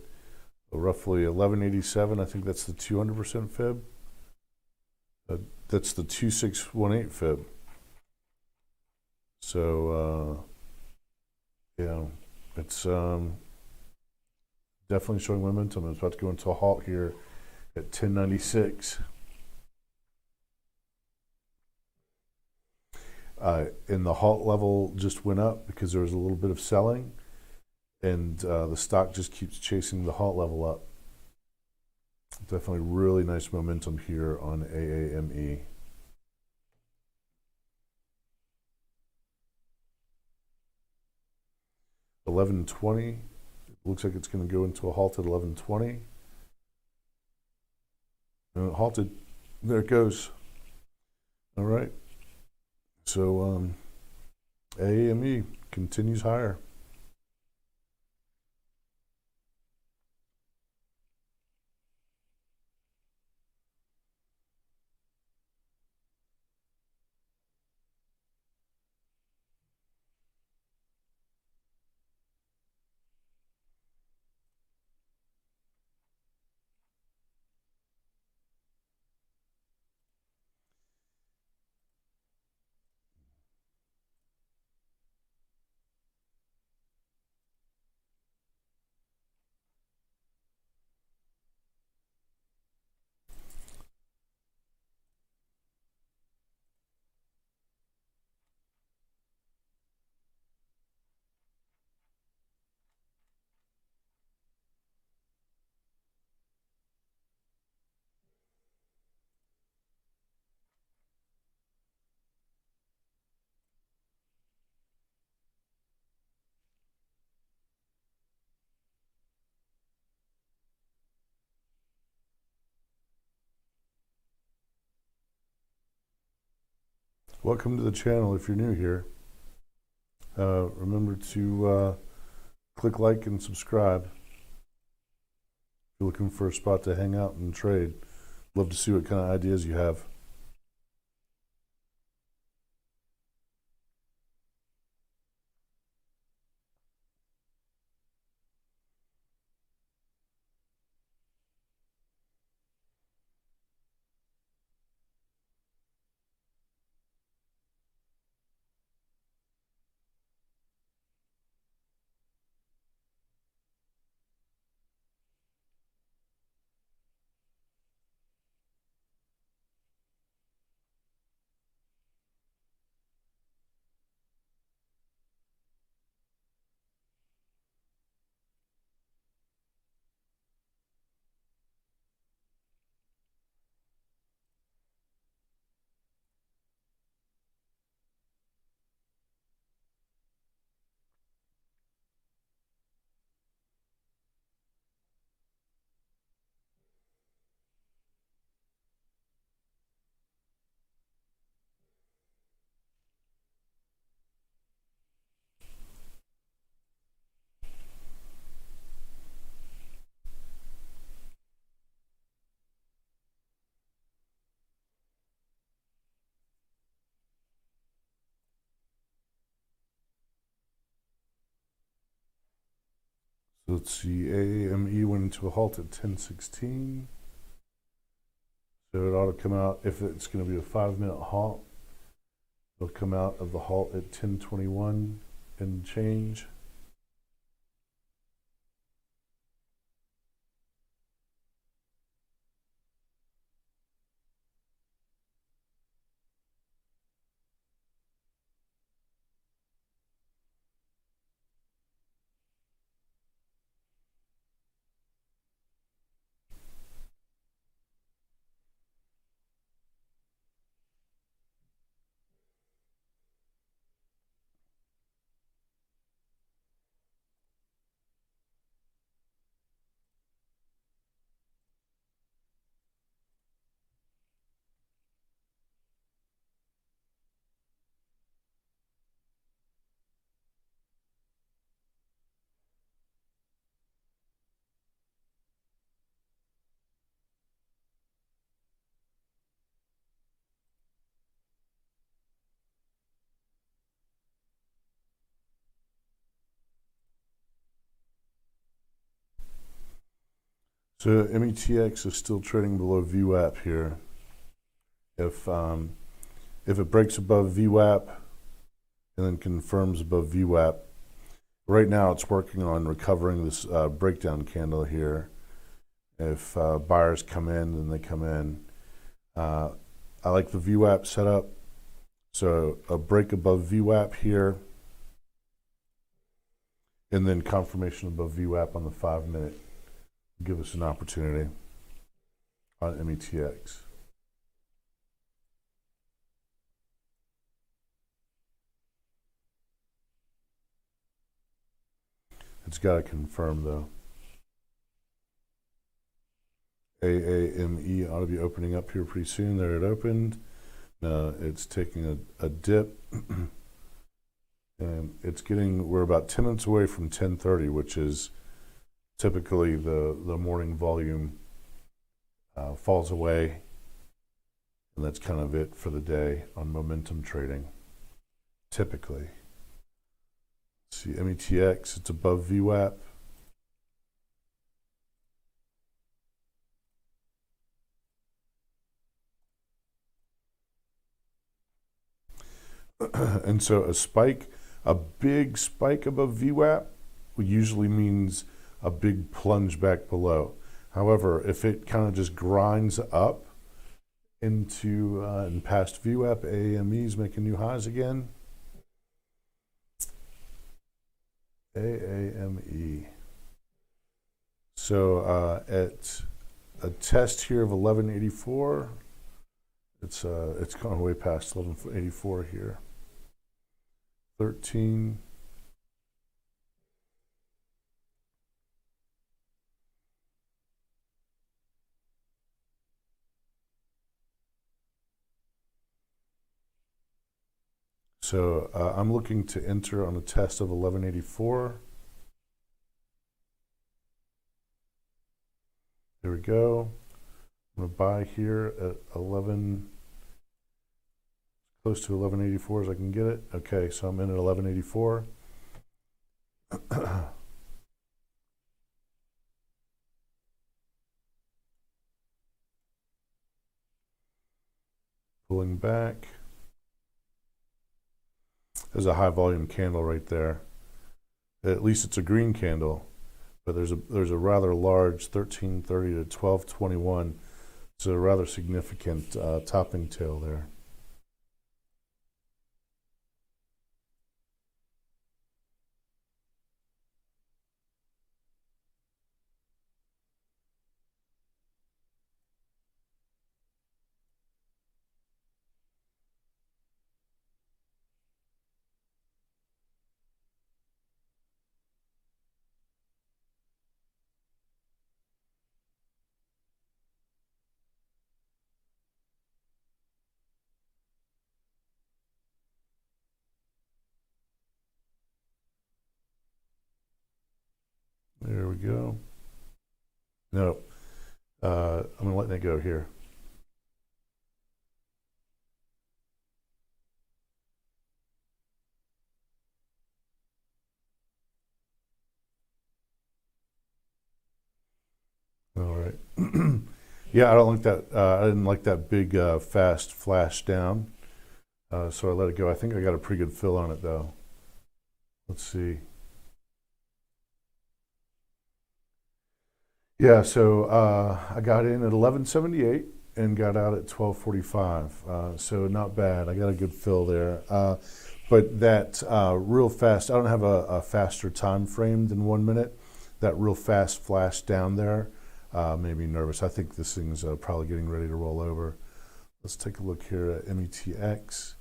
roughly 1187. I think that's the 200% fib. That's the 2618 fib. So, it's definitely showing momentum. It's about to go into a halt here at 1096. And the halt level just went up because there was a little bit of selling, and the stock just keeps chasing the halt level up. Definitely really nice momentum here on AAME. $11.20. Looks like it's going to go into a halt at $11.20. And it halted. There it goes. All right. So AAME continues higher. Welcome to the channel if you're new here. Remember to click like and subscribe. If you're looking for a spot to hang out and trade, love to see what kind of ideas you have. So let's see, AAME went into a halt at 10:16. So it ought to come out, if it's going to be a 5-minute halt, it'll come out of the halt at 10:21 and change. So METX is still trading below VWAP here. If it breaks above VWAP and then confirms above VWAP, right now it's working on recovering this breakdown candle here. If buyers come in, then they come in. I like the VWAP setup. So a break above VWAP here, and then confirmation above VWAP on the 5-minute. Give us an opportunity on METX. It's got to confirm though. AAME ought to be opening up here pretty soon. There it opened. Now it's taking a dip. And we're about 10 minutes away from 10:30, which is typically the morning volume falls away. And that's kind of it for the day on momentum trading, typically. Let's see, METX, it's above VWAP. And so a big spike above VWAP usually means a big plunge back below. However, if it kind of just grinds up into and past VWAP, AAME is making new highs again. AAME. So at a test here of 1184, it's gone way past 1184 here. 13. So I'm looking to enter on a test of 1184. There we go. I'm going to buy here at 11, close to 1184 as I can get it. Okay, so I'm in at 1184. Pulling back. There's a high volume candle right there. At least it's a green candle, but there's a rather large 1330 to 1221. It's a rather significant topping tail there. There we go. No, I'm letting it go here. Yeah, I don't like that. I didn't like that big fast flash down, so I let it go. I think I got a pretty good fill on it though. Let's see. Yeah, so I got in at 1178 and got out at 1245. So not bad. I got a good fill there. But that real fast, I don't have a faster time frame than 1 minute. That real fast flash down there made me nervous. I think this thing's probably getting ready to roll over. Let's take a look here at METX.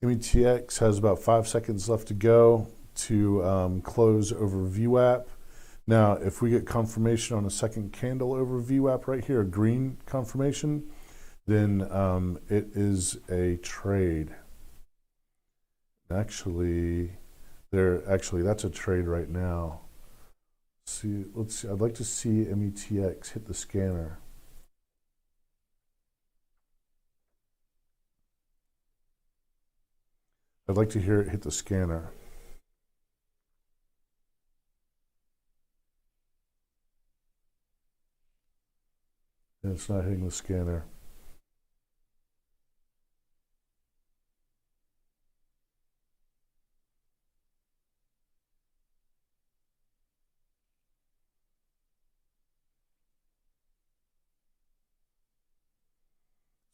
METX has about 5 seconds left to go to close over VWAP. Now, if we get confirmation on a second candle over VWAP right here, a green confirmation, then it is a trade. Actually, that's a trade right now. Let's see. I'd like to see METX hit the scanner. I'd like to hear it hit the scanner. And it's not hitting the scanner.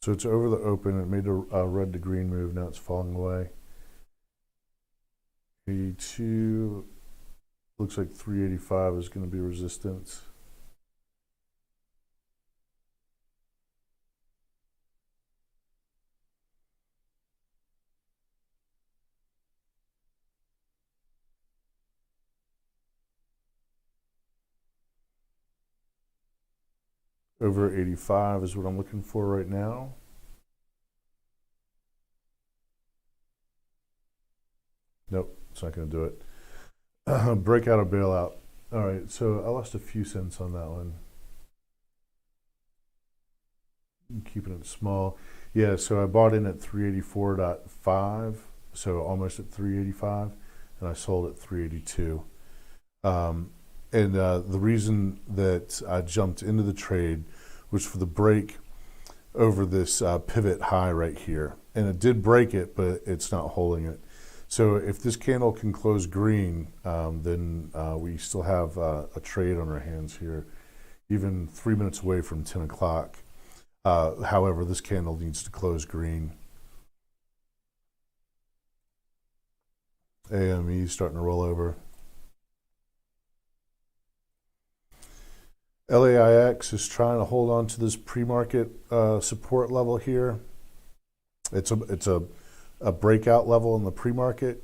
So it's over the open. It made a red to green move. Now it's falling away. 82. Looks like 385 is going to be resistance. Over 85 is what I'm looking for right now. Nope, it's not going to do it. Breakout or bailout. All right, so I lost a few cents on that one. I'm keeping it small. Yeah, so I bought in at 384.5, so almost at 385, and I sold at 382. And the reason that I jumped into the trade was for the break over this pivot high right here. And it did break it, but it's not holding it. So if this candle can close green, then we still have a trade on our hands here, even 3 minutes away from 10 o'clock. However, this candle needs to close green. AAME starting to roll over. LAIX is trying to hold on to this pre-market support level here. It's a breakout level in the pre-market,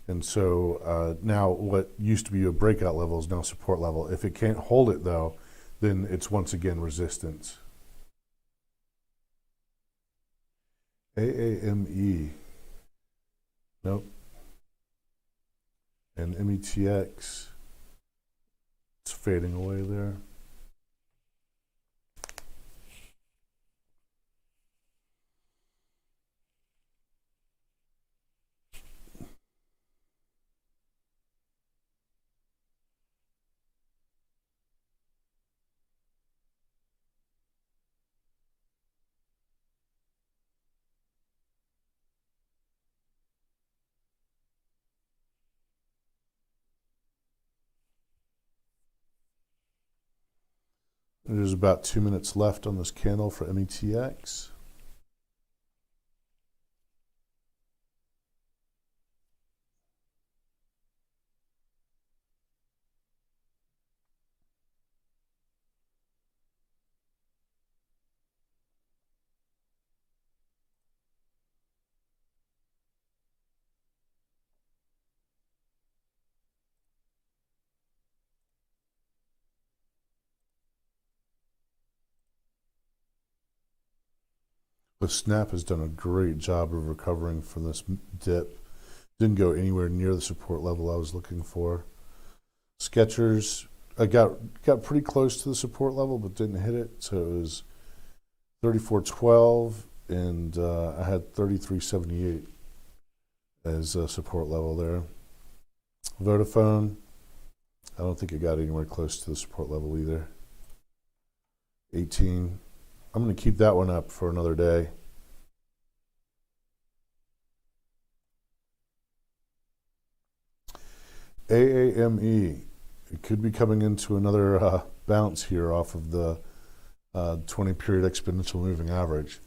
and so now what used to be a breakout level is now support level. If it can't hold it though, then it's once again resistance. AAME, nope, and METX, it's fading away there. There's about 2 minutes left on this candle for METX. The snap has done a great job of recovering from this dip. Didn't go anywhere near the support level I was looking for. Skechers, I got pretty close to the support level, but didn't hit it. So it was 34.12, and I had 33.78 as a support level there. Vodafone, I don't think it got anywhere close to the support level either. 18. I'm going to keep that one up for another day. AAME, it could be coming into another bounce here off of the 20-period exponential moving average.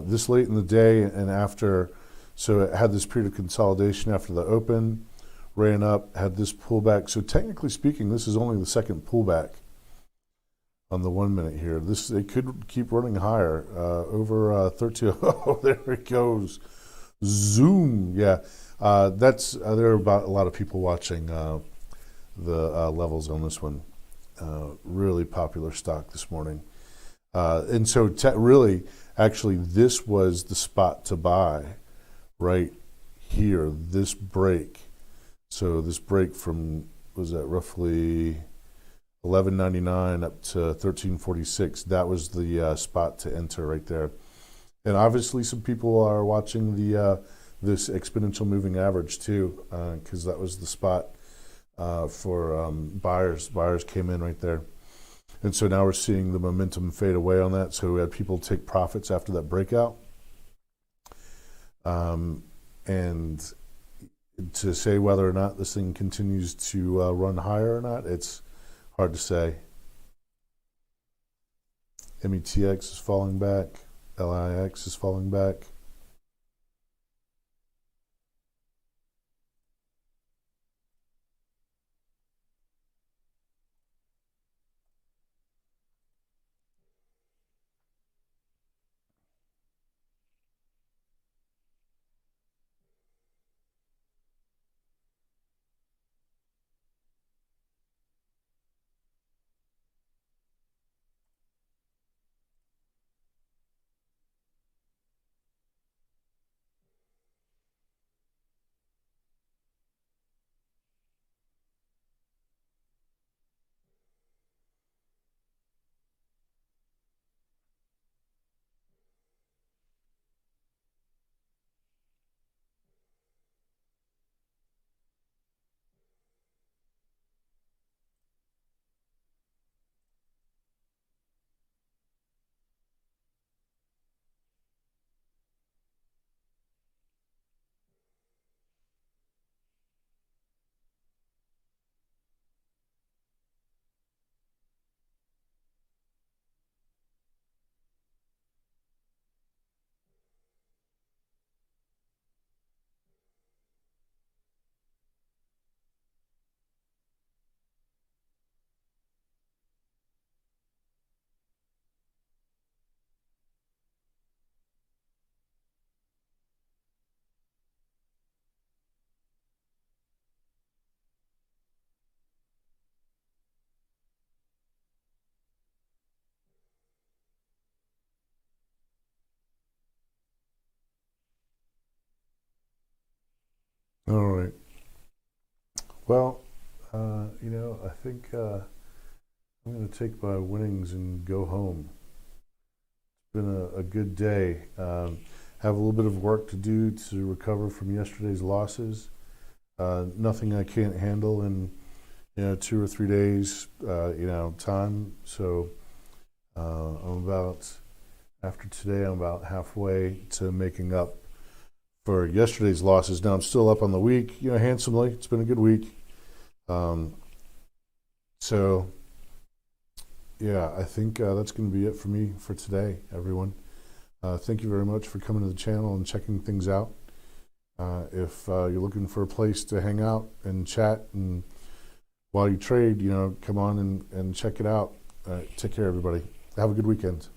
This late in the day and after, so it had this period of consolidation after the open, ran up, had this pullback. So technically speaking, this is only the second pullback on the 1 minute here. It could keep running higher over 13. Oh, there it goes. Zoom. Yeah, there are about a lot of people watching the levels on this one. Really popular stock this morning. And so really, actually, this was the spot to buy right here, this break. So this break from, was that roughly 11.99 up to 13.46, that was the spot to enter right there. And obviously some people are watching the this exponential moving average too, because that was the spot for buyers. Buyers came in right there. And so now we're seeing the momentum fade away on that. So we had people take profits after that breakout. And to say whether or not this thing continues to run higher or not, it's hard to say. METX is falling back. LAIX is falling back. All right. Well, I think I'm going to take my winnings and go home. It's been a good day. Have a little bit of work to do to recover from yesterday's losses. Nothing I can't handle in 2 or 3 days time. So after today, I'm about halfway to making up for yesterday's losses. Now I'm still up on the week, handsomely. It's been a good week. So yeah, I think that's going to be it for me for today, everyone. Thank you very much for coming to the channel and checking things out. If you're looking for a place to hang out and chat and while you trade, come on and check it out. Take care, everybody. Have a good weekend.